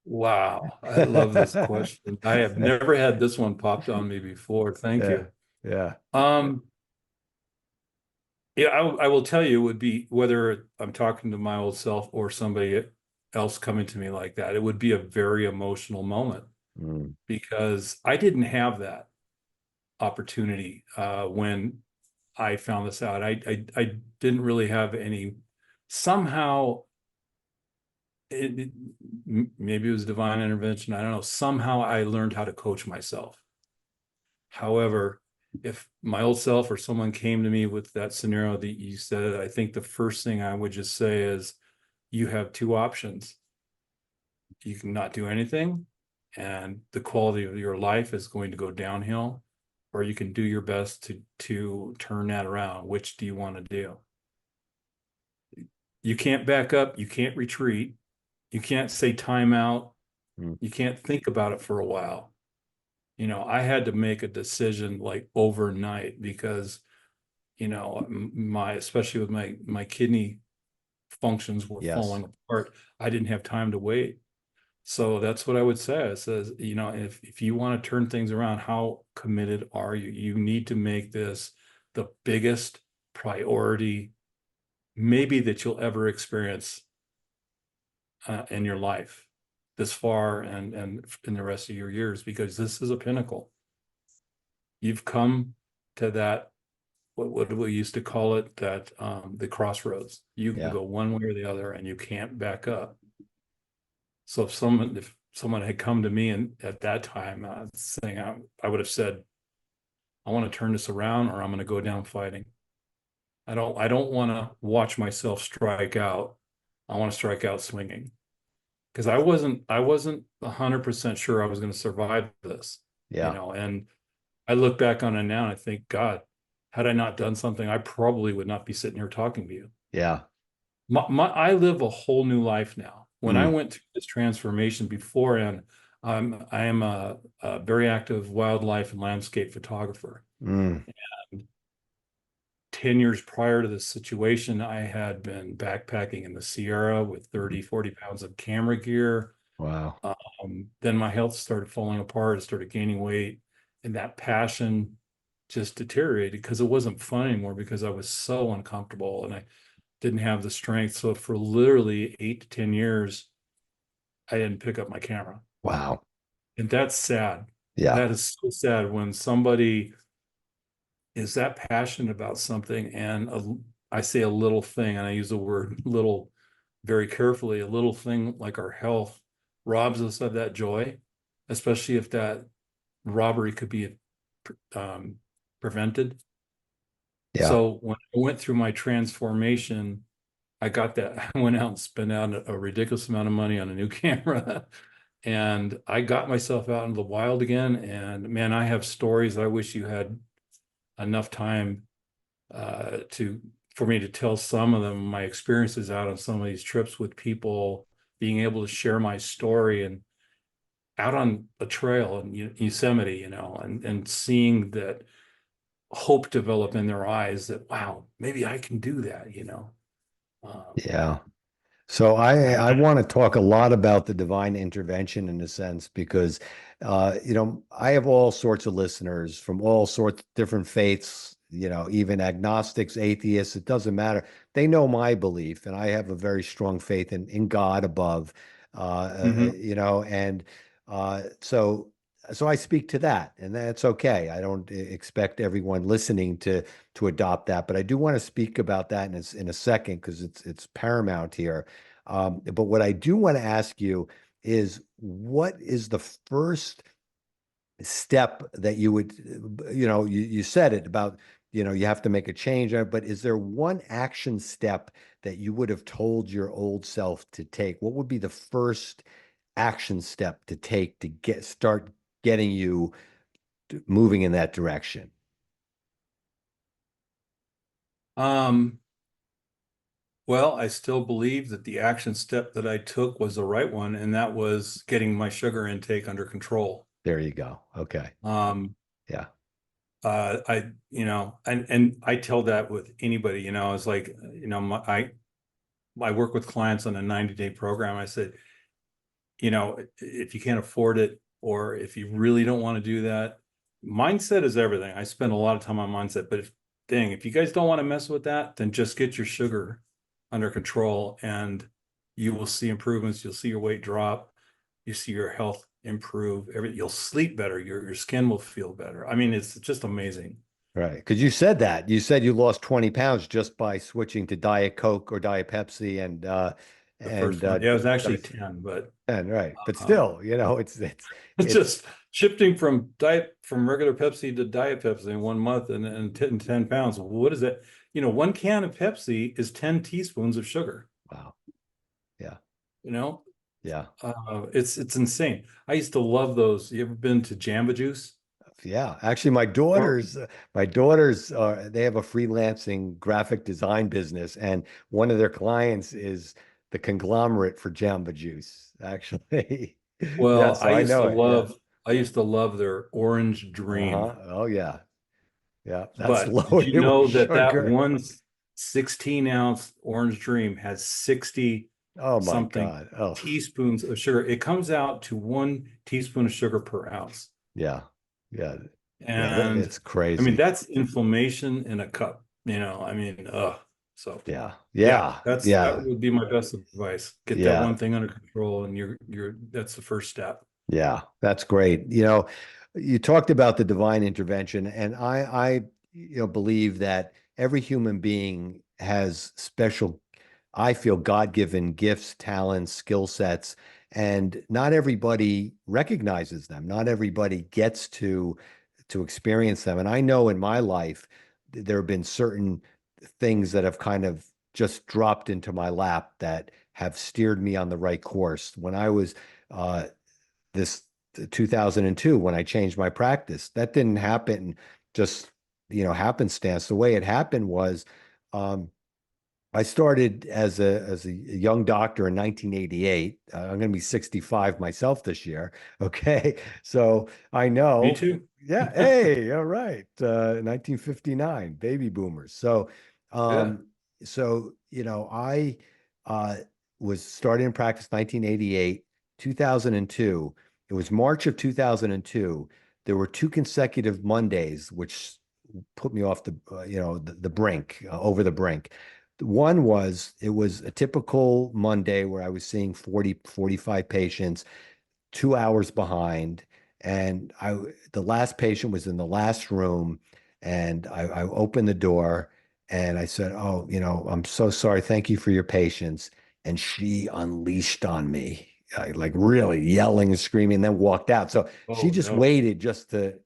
Wow. I love this question. I have never had this one popped on me before. Thank Yeah, you. yeah, Um, yeah, I will tell you, it would be whether I'm talking to my old self or somebody else coming to me like that, it would be a very emotional moment mm, because I didn't have that opportunity when I found this out. I didn't really have any, somehow it, maybe it was divine intervention. I don't know. Somehow I learned how to coach myself. However, if my old self or someone came to me with that scenario that you said, I think the first thing I would just say is you have two options. You can not do anything, and the quality of your life is going to go downhill, or you can do your best to turn that around. Which do you want to do? You can't back up, you can't retreat, you can't say time out, mm, you can't think about it for a while. I had to make a decision like overnight because my especially with my kidney functions were yes, falling apart. I didn't have time to wait. So that's what I would say. It says, if you want to turn things around, how committed are you? You need to make this the biggest priority maybe that you'll ever experience in your life this far and in the rest of your years, because this is a pinnacle. You've come to that, what we used to call it, that the crossroads. You can yeah, go one way or the other and you can't back up. So if someone had come to me and at that time saying I would have said, I want to turn this around or I'm going to go down fighting. I don't want to watch myself strike out. I want to strike out swinging because I wasn't 100% sure I was going to survive this, yeah, and I look back on it now and I think, God, had I not done something, I probably would not be sitting here talking to you. yeah, I live a whole new life now. When I mm, went through this transformation beforehand, I am a very active wildlife and landscape photographer. mm, 10 years prior to this situation, I had been backpacking in the Sierra with mm. 30, 40 pounds of camera gear. Wow, Then my health started falling apart. I started gaining weight, and that passion just deteriorated because it wasn't fun anymore because I was so uncomfortable. And didn't have the strength. So for literally 8 to 10 years, I didn't pick up my camera. Wow. And that's sad. Yeah. That is so sad when somebody is that passionate about something and I say a little thing, and I use the word little very carefully, a little thing like our health robs us of that joy, especially if that robbery could be um, prevented. Yeah. So when I went through my transformation, I got that. I went out and spent out a ridiculous amount of money on a new camera. And I got myself out into the wild again. And man, I have stories. I wish you had enough time to for me to tell some of them, my experiences out on some of these trips with people, being able to share my story and out on a trail in Yosemite, and seeing that hope develop in their eyes that, wow, maybe I can do that. Um, Yeah. So I and want to talk a lot about the divine intervention in a sense because I have all sorts of listeners from all sorts of different faiths, even agnostics, atheists, it doesn't matter. They know my belief, and I have a very strong faith in God above, mhm. and so I speak to that, and that's okay. I don't expect everyone listening to adopt that, but I do want to speak about that in a second because it's paramount here. But what I do want to ask you is what is the first step that you would, you said it about, you have to make a change, but is there one action step that you would have told your old self to take? What would be the first action step to take to start getting you moving in that direction? um, well, I still believe that the action step that I took was the right one, and that was getting my sugar intake under control. There you go. Okay. Um, Yeah. and I tell that with anybody, it's like, I work with clients on a 90-day program. I said, if you can't afford it, or if you really don't want to do that, mindset is everything. I spend a lot of time on mindset, but if you guys don't want to mess with that, then just get your sugar under control and you will see improvements. You'll see your weight drop. You see your health improve. You'll sleep better. Your skin will feel better. I mean, it's just amazing. Right. Because you said that. You said you lost 20 pounds just by switching to Diet Coke or Diet Pepsi The first and one, yeah, it was actually Diet 10, but and right. But um, still, it's it's just shifting from regular Pepsi to Diet Pepsi in 1 month and 10 pounds. What is that? One can of Pepsi is 10 teaspoons of sugar. wow. Yeah. You know, Yeah. it's insane. I used to love those. You ever been to Jamba Juice? Yeah. Actually, Or my daughters they have a freelancing graphic design business, and one of their clients is the conglomerate for Jamba Juice, actually. Yeah, well, so I know it. Yeah. I used to love their Orange Dream. Uh-huh. Oh yeah. Yeah. That's But did you loaded with know that sugar. one 16-ounce Orange Dream has 60 Oh my something God. Oh, teaspoons of sugar? It comes out to 1 teaspoon of sugar per ounce. yeah. Yeah. Yeah. And It's I mean, crazy. that's inflammation in a cup, I mean, so Yeah. yeah, Yeah. that Yeah. would be my best advice. Get that Yeah. one thing under control and that's the first step. Yeah. That's great. You talked about the divine intervention, and I believe that every human being has special, I feel God-given gifts, talents, skill sets, and not everybody recognizes them. Not everybody gets to experience them. And I know in my life, there have been certain things that have kind of just dropped into my lap that have steered me on the right course. When I was uh, this 2002, when I changed my practice, that didn't happen just, happenstance. The way it happened was um, I started as a young doctor in 1988. I'm going to be 65 myself this year. Okay, so I Me know. too. Yeah. Hey. All right. 1959, baby boomers. Yeah. Um, I uh, was started in practice 1988, 2002. It was March of 2002. There were two consecutive Mondays, which put me off the brink, over the brink. One was, it was a typical Monday where I was seeing 40, 45 patients, 2 hours behind. And the last patient was in the last room, and I opened the door and I said, "Oh, I'm so sorry. Thank you for your patience." And she unleashed on me, like really yelling and screaming, and then walked out. So she Oh just no. waited just to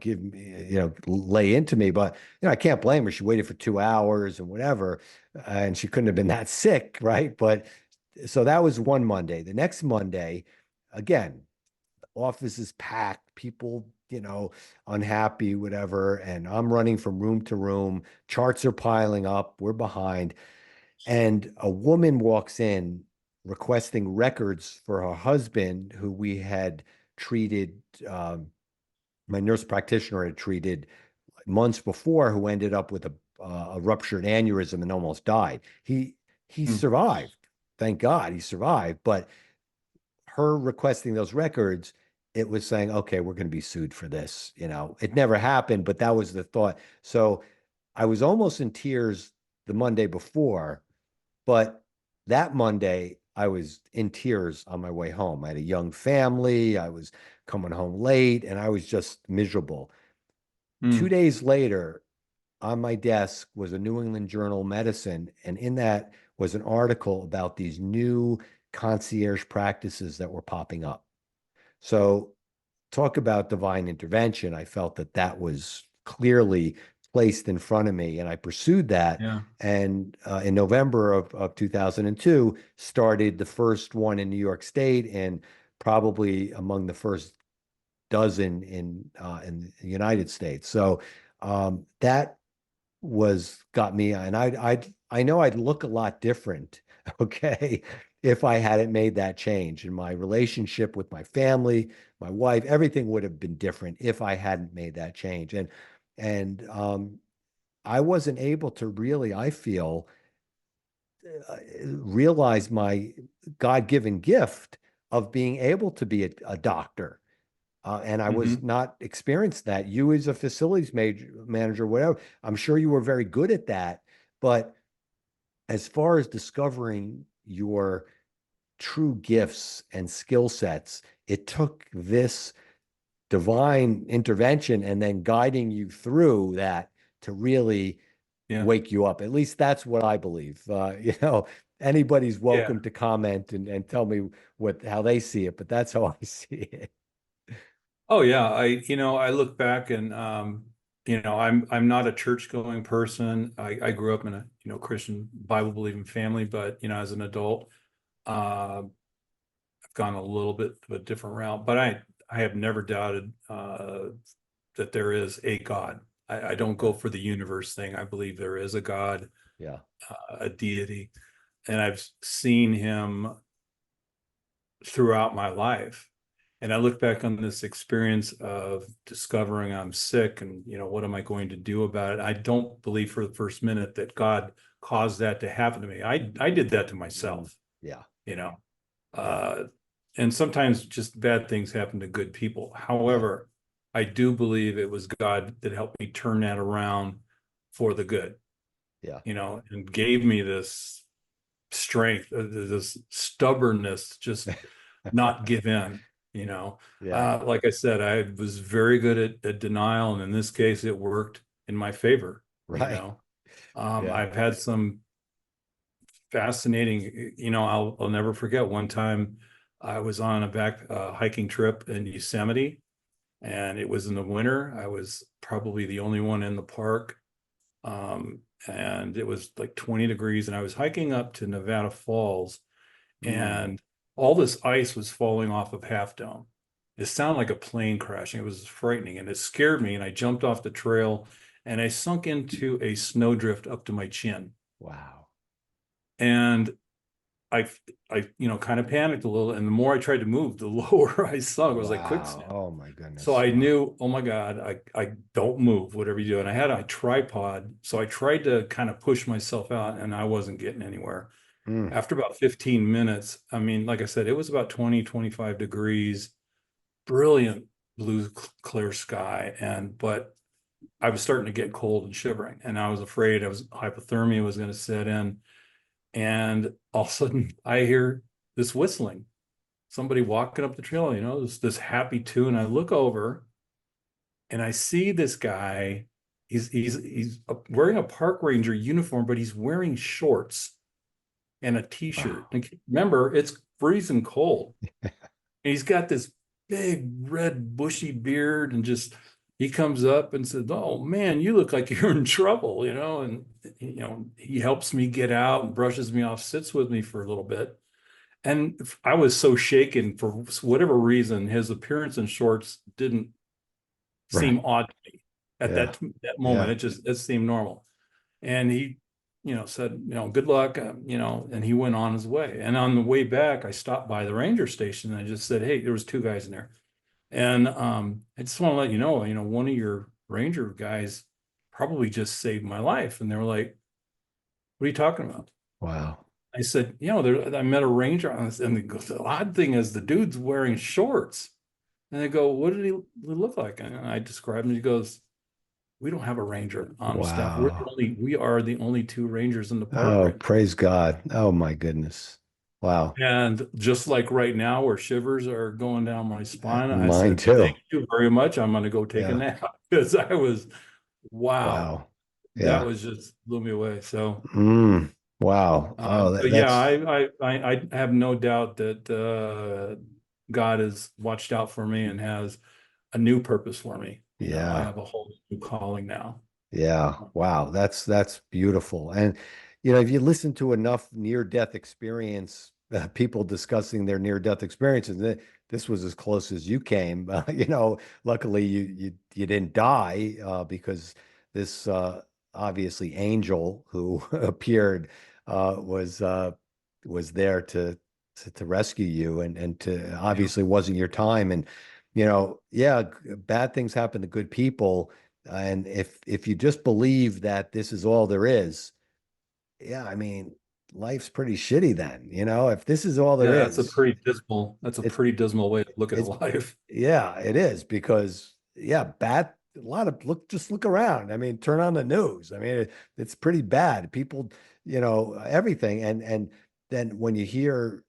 give me, lay into me. But I can't blame her. She waited for 2 hours and whatever, and she couldn't have been that sick, right? But so that was one Monday. The next Monday, again, office is packed, people, unhappy, whatever. And I'm running from room to room. Charts are piling up. We're behind. And a woman walks in requesting records for her husband, who we had treated, my nurse practitioner had treated months before, who ended up with a ruptured aneurysm and almost died. He Hmm. survived. Thank God he survived. But her requesting those records, it was saying, okay, we're going to be sued for this. It never happened, but that was the thought. So I was almost in tears the Monday before, but that Monday I was in tears on my way home. I had a young family. I was coming home late and I was just miserable. Hmm. 2 days later, on my desk was a New England Journal of Medicine, and in that was an article about these new concierge practices that were popping up. So, talk about divine intervention. I felt that that was clearly placed in front of me, and I pursued that. Yeah. And in November of 2002, started the first one in New York State, and probably among the first dozen in the United States. So that was got me, and I know I'd look a lot different, okay, if I hadn't made that change in my relationship with my family, my wife. Everything would have been different if I hadn't made that change. And I wasn't able to really, I feel, realize my God-given gift of being able to be a doctor. And I was Hmm. not experienced that. You, as a facilities manager, whatever, I'm sure you were very good at that. But as far as discovering your true gifts and skill sets, it took this divine intervention and then guiding you through that to really Yeah. wake you up. At least that's what I believe. Anybody's Yeah. welcome to comment and tell me how they see it, but that's how I see it. Oh yeah. I look back and, I'm not a church going person. I grew up in a, Christian Bible believing family, but, as an adult, I've gone a little bit of a different route, but I have never doubted, that there is a God. I don't Yeah. go for the universe thing. I believe there is a God, Yeah. a deity, and I've seen him throughout my life. And I look back on this experience of discovering I'm sick and, what am I going to do about it? I don't believe for the first minute that God caused that to happen to me. I did that to Mm. myself, Yeah. you know. Yeah. Uh, and sometimes just bad things happen to good people. Yeah. However, I do believe it was God that helped me turn that around for the good, Yeah. and gave me this strength, this stubbornness, just not give in, you know. Yeah. Like I said, I was very good at denial, and in this case, it worked in my favor, Right. Yeah. I've had some fascinating, I'll never forget one time I was on a back hiking trip in Yosemite, and it was in the winter. I was probably the only one in the park. And it was like 20 degrees, and I was hiking up to Nevada Falls, Mm. and all this ice was falling off of Half Dome. It sounded like a plane crashing. It was frightening, and it scared me. And I jumped off the trail, and I sunk into a snowdrift up to my chin. Wow. And I, kind of panicked a little. And the more I tried to move, the lower I sunk. It was like Wow. quicksand. Oh my So goodness. I Wow. knew, oh my God, I don't move, whatever you do. And I had a tripod. So I tried to kind of push myself out, and I wasn't getting anywhere. Mm. After about 15 minutes, I mean, like I said, it was about 20, 25 degrees, brilliant blue, clear sky. But I was starting to get cold and shivering, and I was afraid hypothermia was going to set in. And all of a sudden I hear this whistling, somebody walking up the trail, this happy tune. I look over and I see this guy. He's wearing a park ranger uniform, but he's wearing shorts and a t-shirt. Wow. And remember, it's freezing cold. And he's got this big red bushy beard, and just he comes up and says, "Oh man, you look like you're in trouble," and he helps me get out and brushes me off, sits with me for a little bit. And I was so shaken for whatever reason, his appearance in shorts didn't Right. seem odd to me at Yeah. that moment. Yeah. It seemed normal. And he, said, good luck, and he went on his way. And on the way back, I stopped by the ranger station and I just said, "Hey, there was two guys in there. And I just want to let one of your ranger guys probably just saved my life." And they were like, "What are you talking about?" Wow. I said, I met a ranger on this, and the odd thing is the dude's wearing shorts. And they go, "What did he look like?" And I described him. He goes, "We don't have a ranger on staff. Wow. We are the only two rangers in the park Oh, right now." praise God. Oh my goodness. Wow. And just like right now, where shivers are going down my spine, I Mine said, too. "Thank you very much. I'm going to go take a Yeah. nap." Because wow, Wow. that Yeah. was just blew me away. So, Mm. Wow. Oh, but yeah, that's I have no doubt that God has watched out for me and has a new purpose for me. I yeah. have a whole new calling now. Yeah. Wow. That's beautiful. And if you listen to enough near-death experience people discussing their near-death experiences, this was as close as you came. Luckily you didn't die because this obviously angel who appeared was there to rescue you and to Yeah, obviously wasn't your time. And yeah, bad things happen to good people. And if you just believe that this is all there is, yeah, I mean, life's pretty shitty then, if this is all there yeah, is, that's a it pretty dismal way to look at it's life. yeah, it is because yeah, a lot of just look around. I mean, turn on the news. I mean, it's pretty bad. People, everything. And then when you hear,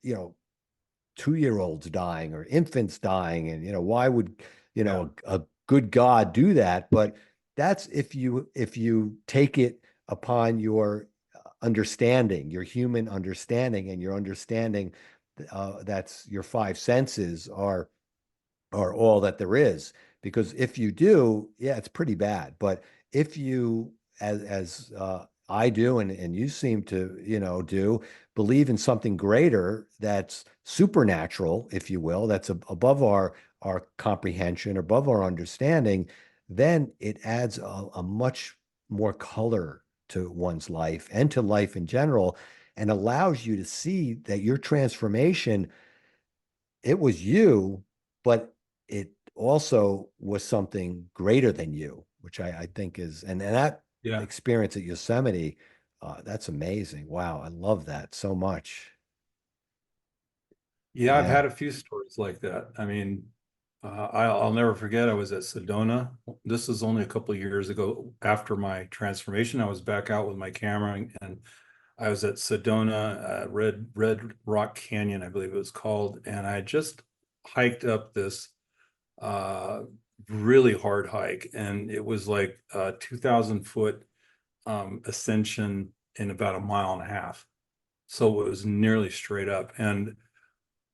2-year-olds dying or infants dying, and why would Yeah, a good God do that? But that's if you take it upon your understanding, your human understanding, and your understanding that's your five senses are all that there is. Because if you do, yeah, it's pretty bad. But if you, as I do, and you seem to, do, believe in something greater that's supernatural, if you will, that's above our comprehension, above our understanding, then it adds a much more color to one's life and to life in general, and allows you to see that your transformation, it was you, but it also was something greater than you, which I think is, and that yeah. experience at Yosemite, that's amazing. Wow, I love that so much. Yeah, I've Yeah, had a few stories like that. I mean, I'll never forget. I was at Sedona. This is only a couple of years ago after my transformation. I was back out with my camera, and I was at Sedona, Red Rock Canyon, I believe it was called, and I just hiked up this uh, really hard hike, and it was like a 2,000 foot ascension in about a mile and a half. So it was nearly straight up, and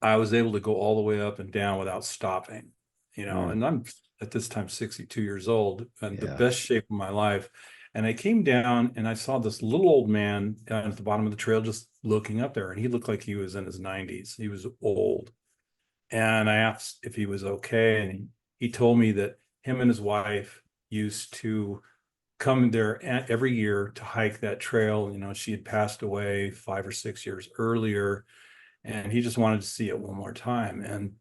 I was able to go all the way up and down without stopping, mm, and I'm at this time 62 years old and the yeah, best shape of my life. And I came down and I saw this little old man at the bottom of the trail just looking up there, and he looked like he was in his 90s. He was old. And I asked if he was okay. And he told me that him and his wife used to come there every year to hike that trail. She had passed away 5 or 6 years earlier, and he just wanted to see it one more time. And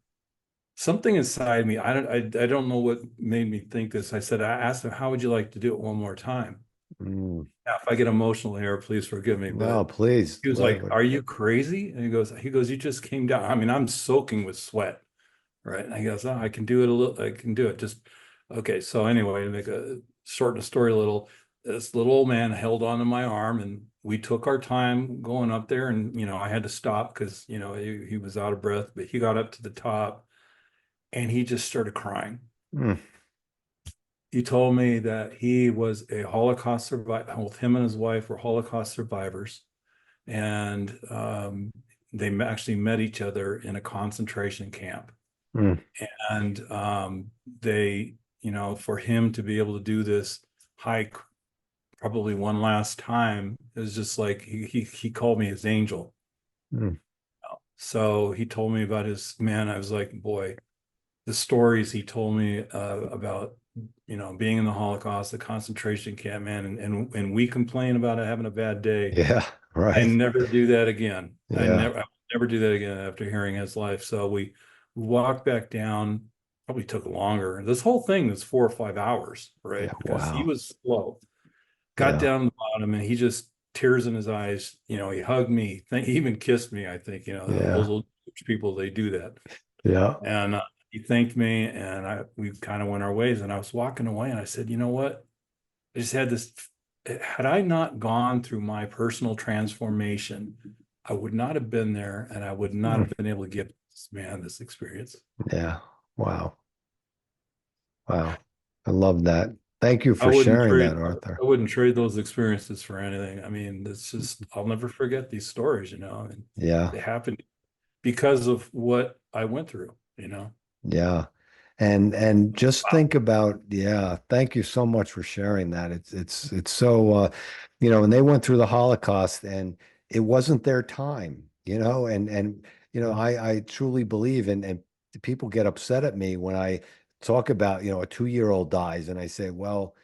something inside me, I don't know what made me think this. I asked him, "How would you like to do it one more time?" mm. Now, if I get emotional here, please forgive me. No, But please. he was like, "Are you crazy?" And he goes, "You just came down. I mean, I'm soaking with sweat, right?" And he goes, "Oh, I can do it a little. I can do it. Just okay." So anyway, to make a shorten the story a little, this little old man held onto my arm, and we took our time going up there. And, I had to stop because, he was out of breath, but he got up to the top and he just started crying. Mm, He told me that he was a Holocaust survivor. Both him and his wife were Holocaust survivors. And they actually met each other in a concentration camp. mm, And they, for him to be able to do this hike probably one last time, it was just like he called me his angel. mm. So he told me about I was like, boy, the stories he told me about, being in the Holocaust, the concentration camp, man, and we complain about it having a bad day. Yeah, I right. never do that again. Yeah, I will never do that again after hearing his life. So we walked back down, probably took longer. This whole thing was 4 or 5 hours, yeah. right? Because he Wow. was slow. Got Yeah, down to the bottom and he just tears in his eyes. He hugged me. He even kissed me, I think. Those yeah, old people, they do that. yeah. And he thanked me, and we kind of went our ways. And I was walking away, and I said, you know what? I just had this. Had I not gone through my personal transformation, I would not have been there, and I would not Mm, have been able to give this man this experience. yeah. Wow. Wow. I love that. Thank you I for wouldn't sharing trade. that, Arthur. I wouldn't trade those experiences for anything. I mean, it's just I'll never forget these stories. And Yeah. they happened because of what I went through. Yeah. And just think about, yeah, thank you so much for sharing that. It's so and they went through the Holocaust and it wasn't their time, and I truly believe and people get upset at me when I talk about, a 2-year-old dies and I say, well,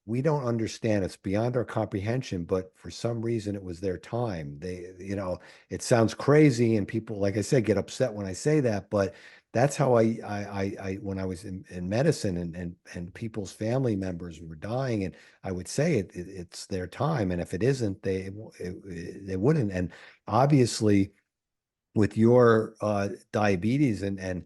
we don't understand. It's beyond our comprehension, but for some reason it was their time. It sounds crazy, and people, like I said, get upset when I say that, but that's how when I was in medicine and people's family members were dying, and I would say it's their time, and if it isn't, they wouldn't. And obviously, with your diabetes and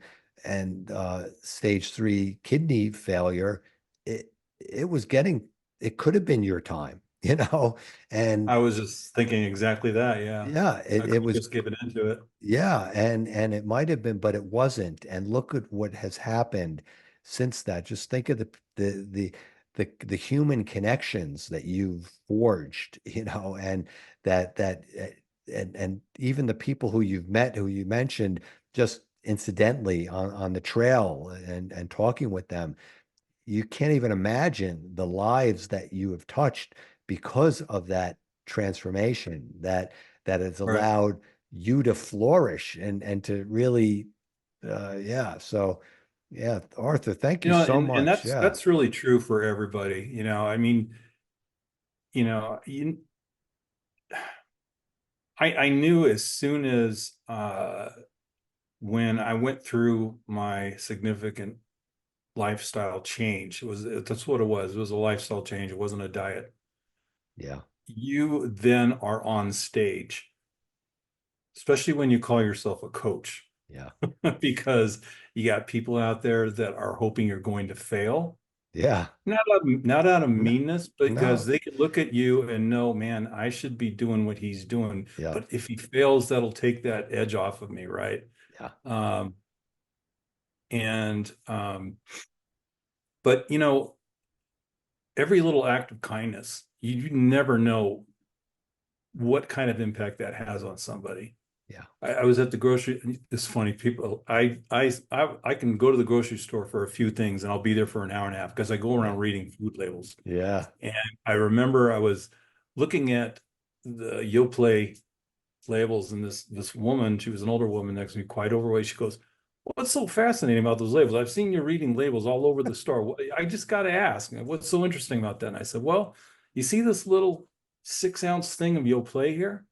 stage 3 kidney failure, it was getting it could have been your time, and I was just thinking exactly that. Yeah, yeah, I it, could it have was just given into it. yeah, and it might have been, but it wasn't. And look at what has happened since that. Just think of the human connections that you've forged, and and even the people who you've met, who you mentioned just incidentally on the trail and talking with them. You can't even imagine the lives that you have touched because of that transformation that has Right. allowed you to flourish and to really yeah. So yeah, Arthur, thank you so And much. that's Yeah, that's really true for everybody. I mean, you know, you, I knew as soon as when I went through my significant lifestyle change, that's what it was. It was a lifestyle change. It wasn't a diet. yeah, You then are on stage, especially when you call yourself a coach, yeah, because you got people out there that are hoping you're going to fail. yeah. Not out of No, meanness, because no, they could look at you and know, man, I should be doing what he's doing. yeah, But if he fails, that'll take that edge off of me, right? yeah, Um, and but every little act of kindness, you never know what kind of impact that has on somebody. yeah, I was at the grocery. It's funny, people. I can go to the grocery store for a few things, and I'll be there for an hour and a half because I go yeah, around reading food labels. yeah, And I remember I was looking at the Yoplait labels, and this woman, she was an older woman next to me, quite overweight. She goes, "What's so fascinating about those labels? I've seen you reading labels all over the store. I just got to ask, what's so interesting about that?" And I said, "Well, you see this little 6-ounce thing of Yoplait here?"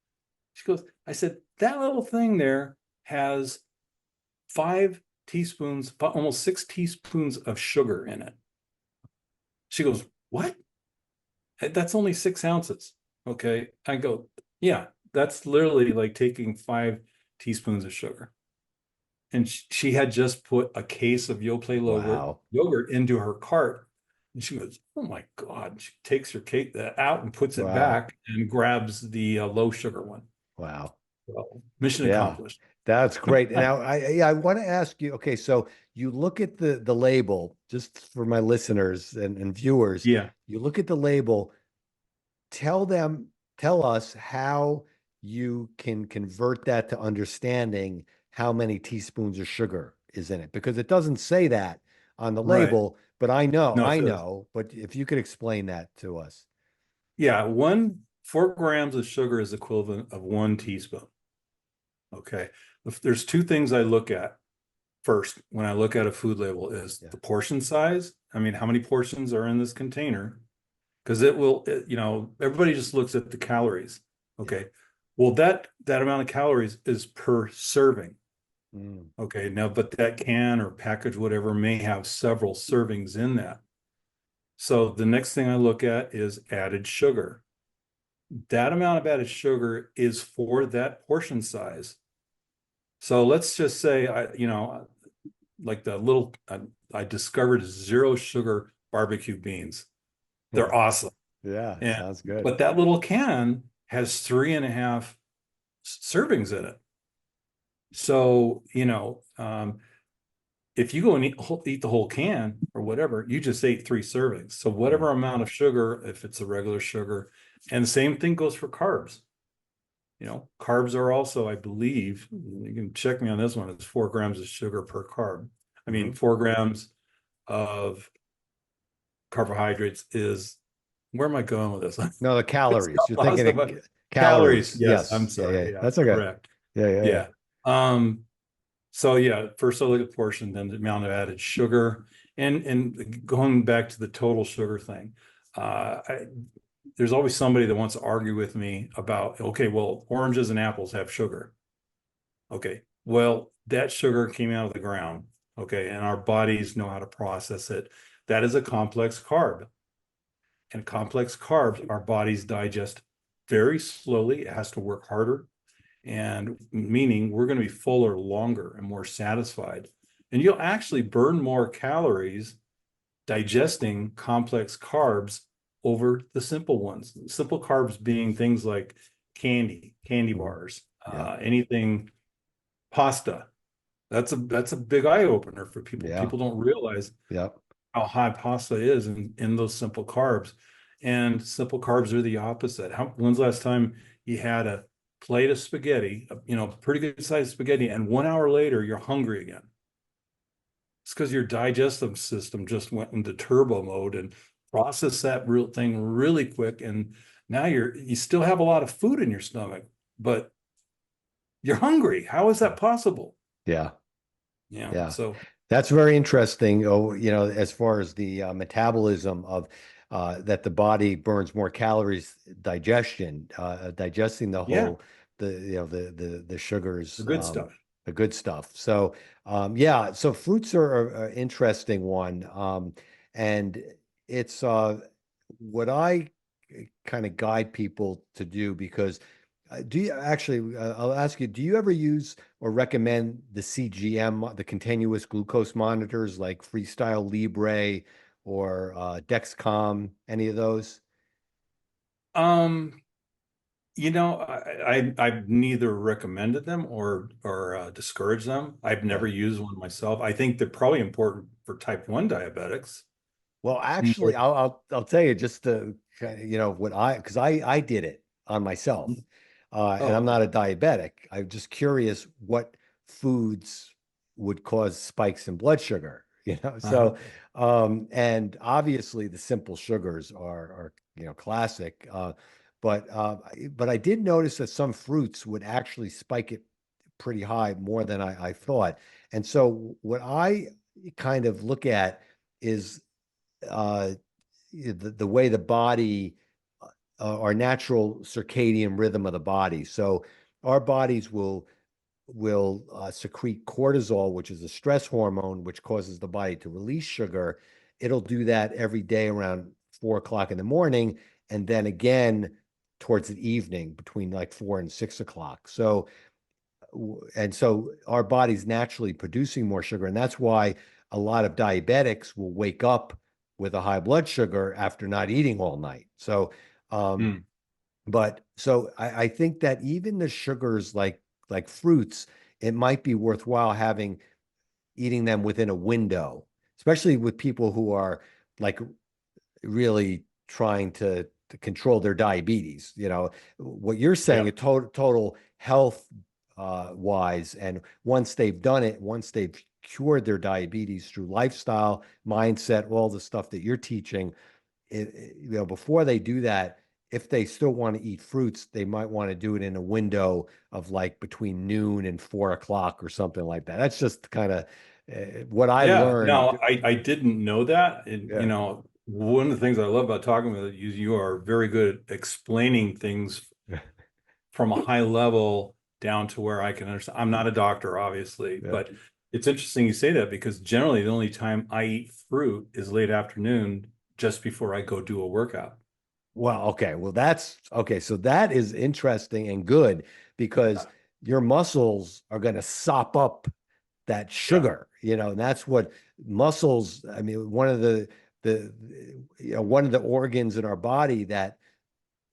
She goes, I said, "That little thing there has 5 teaspoons, almost 6 teaspoons of sugar in it." She goes, "What? That's only 6 ounces." Okay. I go, "Yeah, that's literally like taking 5 teaspoons of sugar." And she had just put a case of Yoplait wow, yogurt into her cart. And she goes, "Oh my God." She takes her cake out and puts it Wow. back and grabs the low sugar one. Wow. So, mission Yeah. accomplished. That's great. Now, I want to ask you, okay, so you look at the label, just for my listeners and viewers, Yeah. you look at the label, tell them, tell us how you can convert that to understanding how many teaspoons of sugar is in it, because it doesn't say that on the Right. label, but No, it I says, know, but if you could explain that to us. yeah, 4 grams of sugar is equivalent of 1 teaspoon. Okay. If there's two things I look at first when I look at a food label is Yeah. the portion size. I mean, how many portions are in this container? Because it will, everybody just looks at the calories. Yeah. Okay. Well, that amount of calories is per serving. Mm. Okay. Now, but that can or package, whatever, may have several servings in that. So the next thing I look at is added sugar. That amount of added sugar is for that portion size. So let's just say like the little I discovered zero sugar barbecue beans. They're awesome. Yeah, And sounds good. but that little can has 3.5 servings in it. So, if you go and eat the whole can or whatever, you just ate 3 servings. So Mm. whatever amount of sugar, if it's a regular sugar, and the same thing goes for carbs. Carbs are also, I believe, you can check me on this one, it's 4 grams of sugar per carb. I mean, Mhm. 4 grams of carbohydrates is, where am I going with this? No, the It's calories. You're thinking positive, of but calories. calories. Yes, I'm Yes. Yeah, yeah. sorry. Yeah, That's okay. correct. Yeah, yeah, yeah. Yeah. Um, so yeah, first I look at portion, then the amount of added sugar, and going back to the total sugar thing. There's always somebody that wants to argue with me about, okay, well, oranges and apples have sugar. Okay, well, that sugar came out of the ground. Okay, and our bodies know how to process it. That is a complex carb. And complex carbs, our bodies digest very slowly. It has to work harder, and meaning we're going to be fuller longer and more satisfied. And you'll actually burn more calories digesting complex carbs over the simple ones. Simple carbs being things like candy Mhm. bars, Yeah. anything, pasta. That's a big eye opener for people. Yeah. People don't realize Yeah. how high pasta is in those simple carbs. And simple carbs are the opposite. When's the last time you had a plate of spaghetti, pretty good sized spaghetti, and 1 hour later you're hungry again? It's because your digestive system just went into turbo mode and processed that real thing really quick. And now you still have a lot of food in your stomach, but you're hungry. How is that possible? Yeah. Yeah. Yeah. So That's very interesting. Oh, as far as the metabolism of that the body burns more calories, digesting yeah, the the sugars, good stuff. the good stuff. So yeah, so fruits are an interesting one, and it's what I kind of guide people to do because do you actually? I'll ask you. Do you ever use or recommend the CGM, the continuous glucose monitors like Freestyle Libre or Dexcom? Any of those? Um, I've neither recommended them or discouraged them. I've Yeah. never used one myself. I think they're probably important for type 1 diabetics. Well, More, actually, I'll tell you just to what because I did it on myself, and oh, I'm okay. not a diabetic. I'm just curious what foods would cause spikes in blood sugar. Uh-huh. So and obviously the simple sugars are classic, but I did notice that some fruits would actually spike it pretty high more than I thought. And so what I kind of look at is uh, the way the body, our natural circadian rhythm of the body. So our bodies will secrete cortisol, which is a stress hormone, which causes the body to release sugar. It'll do that every day around 4 o'clock in the morning, and then again towards the evening between like 4 and 6 o'clock. So our body's naturally producing more sugar, and that's why a lot of diabetics will wake up with a high blood sugar after not eating all night. So, um, Mm. but so I think that even the sugars like fruits, it might be worthwhile having eating them within a window, especially with people who are like really trying to control their diabetes. You know, what you're saying, Yeah. a total health wise, and once they've done it, once they've cured their diabetes through lifestyle, mindset, all the stuff that you're teaching, you know, before they do that, if they still want to eat fruits, they might want to do it in a window of like between noon and 4 o'clock or something like that. That's just kind of what I Yeah. learned. No, I didn't know that. And, Yeah. one of the things I love about talking with you, you are very good at explaining things from a high level down to where I can understand. I'm not a doctor, obviously, Yeah. but it's interesting you say that because generally the only time I eat fruit is late afternoon just before I go do a workout. Well, okay. Well, that's okay. So that is interesting and good because your muscles are going to sop up that Yeah. sugar, you know, and that's what muscles, I mean, the you know, one of the organs in our body that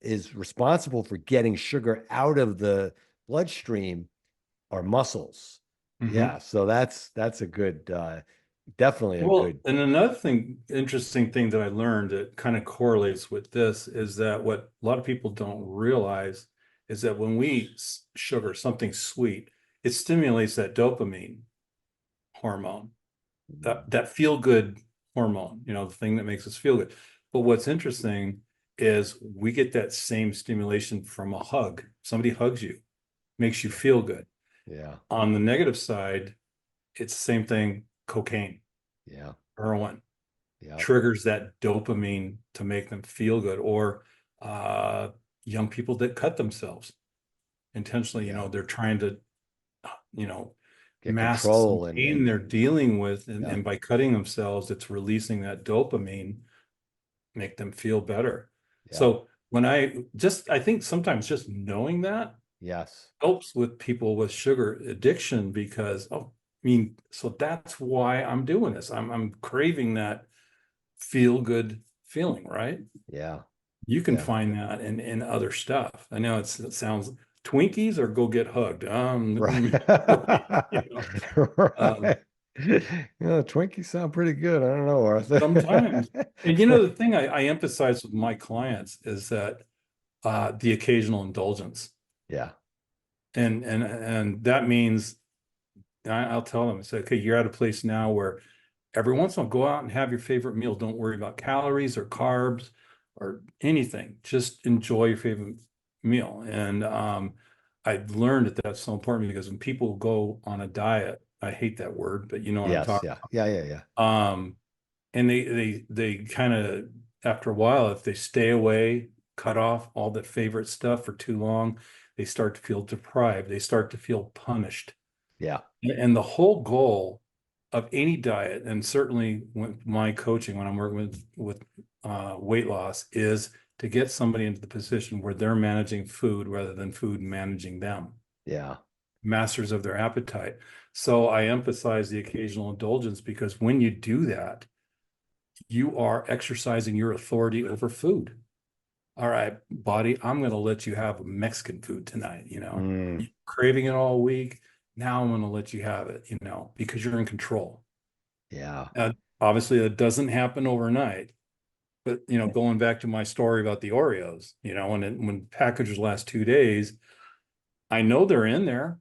is responsible for getting sugar out of the bloodstream are muscles. Hmm. Yeah, so that's a good definitely a Well, good. and another thing, interesting thing that I learned that kind of correlates with this is that what a lot of people don't realize is that when we eat sugar, something sweet, it stimulates that dopamine hormone, that feel good hormone, the thing that makes us feel good. But what's interesting is we get that same stimulation from a hug. Somebody hugs you, makes you feel good. Yeah, On the negative side, it's the same thing, cocaine, yeah, heroin yeah, triggers that dopamine to make them feel good, or uh, young people that cut themselves intentionally, yeah. they're trying to, you know, Get mask some control pain and they're dealing with, and, yeah, and by cutting themselves, it's releasing that dopamine, make them feel better. yeah, So I think sometimes just knowing that yes, helps with people with sugar addiction because, oh, I mean, so that's why I'm doing this. I'm craving that feel good feeling, right? yeah, You can yeah. find that in other stuff. I know it sounds Twinkies or go get hugged. Right. Really, you know, um, Right. You know, Twinkies sound pretty good. I don't know, Arthur. sometimes. And the thing I emphasize with my clients is that the occasional indulgence, Yeah, and that means I'll tell them, I say, okay, you're at a place now where every once in a while go out and have your favorite meal. Don't worry about calories or carbs or anything. Just enjoy your favorite meal. And I learned that that's so important because when people go on a diet, I hate that word, but you know what I'm yes, talking yeah, yeah, yeah, yeah, about. And they kind of after a while, if they stay away, cut off all that favorite stuff for too long, they start to feel deprived. They start to feel punished. yeah, And the whole goal of any diet, and certainly with my coaching when I'm working with weight loss, is to get somebody into the position where they're managing food rather than food managing them, yeah, masters of their appetite. So I emphasize the occasional indulgence because when you do that, you are exercising your authority over food. All right, body, I'm going to let you have Mexican food tonight, mm, You're craving it all week. Now I'm going to let you have it, because you're in control. yeah, Uh, Obviously, that doesn't happen overnight. But, going back to my story about the Oreos, when packages last 2 days, I know they're in there.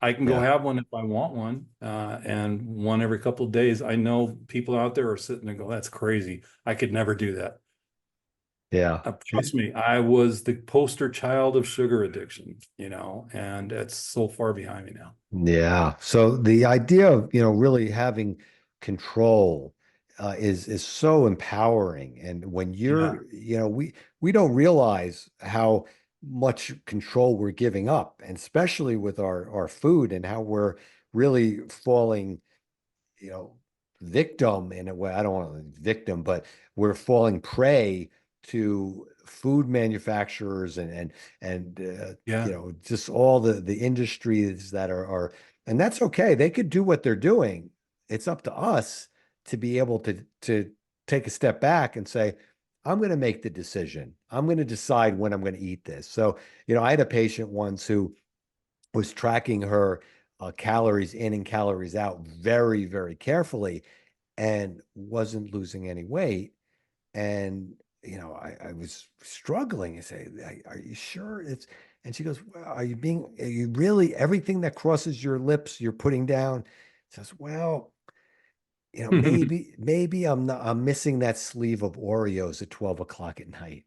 I can go yeah, have one if I want one, and one every couple of days. I know people out there are sitting there go, that's crazy. I could never do that. yeah. Trust me, I was the poster child of sugar addiction, and it's so far behind me now. Yeah. So the idea of, you know, really having control is so empowering. And when Yeah. you're, you know, we don't realize how much control we're giving up, and especially with our food and how we're really falling, you know, victim in a way. I don't want to victim, but we're falling prey to food manufacturers and you Yeah. know, just all the industries that and that's okay. They could do what they're doing. It's up to us to be able to take a step back and say, I'm going to make the decision. I'm going to decide when I'm going to eat this. So, I had a patient once who was tracking her calories in and calories out very, very carefully and wasn't losing any weight. And, I was struggling. I say, are you sure it's, and she goes, well, are you really, everything that crosses your lips, you're putting down? Says, well, maybe I'm missing that sleeve of Oreos at 12 o'clock at night,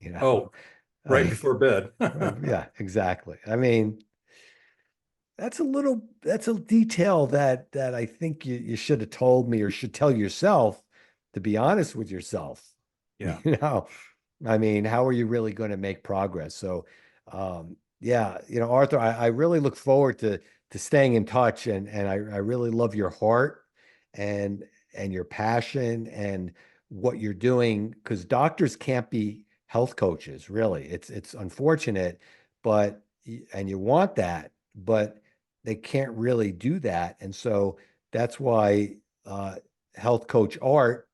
you know? Oh, right before bed. Yeah, exactly. I mean, that's a detail that I think you should have told me or should tell yourself, to be honest with yourself. Yeah. You know, I mean, how are you really going to make progress? So, yeah, Arthur, I really look forward to staying in touch, and I really love your heart and your passion and what you're doing, because doctors can't be health coaches, really. It's unfortunate, but and you want that, but they can't really do that. And so that's why health coach Art,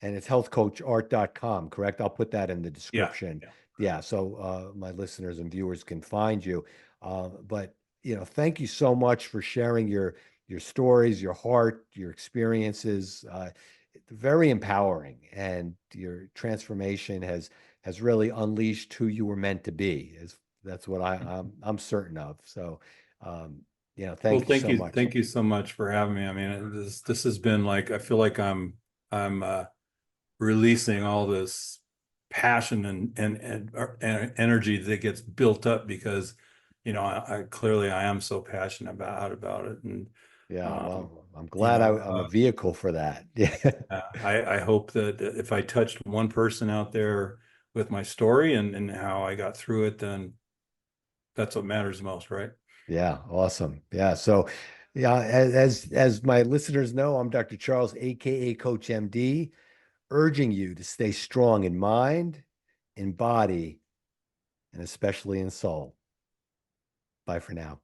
and it's healthcoachart.com, correct? I'll put that in the Yeah. description. Yeah. Yeah, so my listeners and viewers can find you. But thank you so much for sharing your stories, your heart, your experiences. Very empowering, and your transformation has really unleashed who you were meant to be. That's what I'm certain of. So, Well, thank you so much. thank you so much for having me. I mean, this has been like, I feel like I'm releasing all this passion and energy that gets built up because, I clearly I am so passionate about it. And Yeah, um, well, I'm you glad know, I'm a vehicle for that. Yeah. I hope that if I touched one person out there with my story and how I got through it, then that's what matters most, right? Yeah, awesome. Yeah. So, yeah, as my listeners know, I'm Dr. Charles, aka Coach MD, urging you to stay strong in mind, in body, and especially in soul. Bye for now.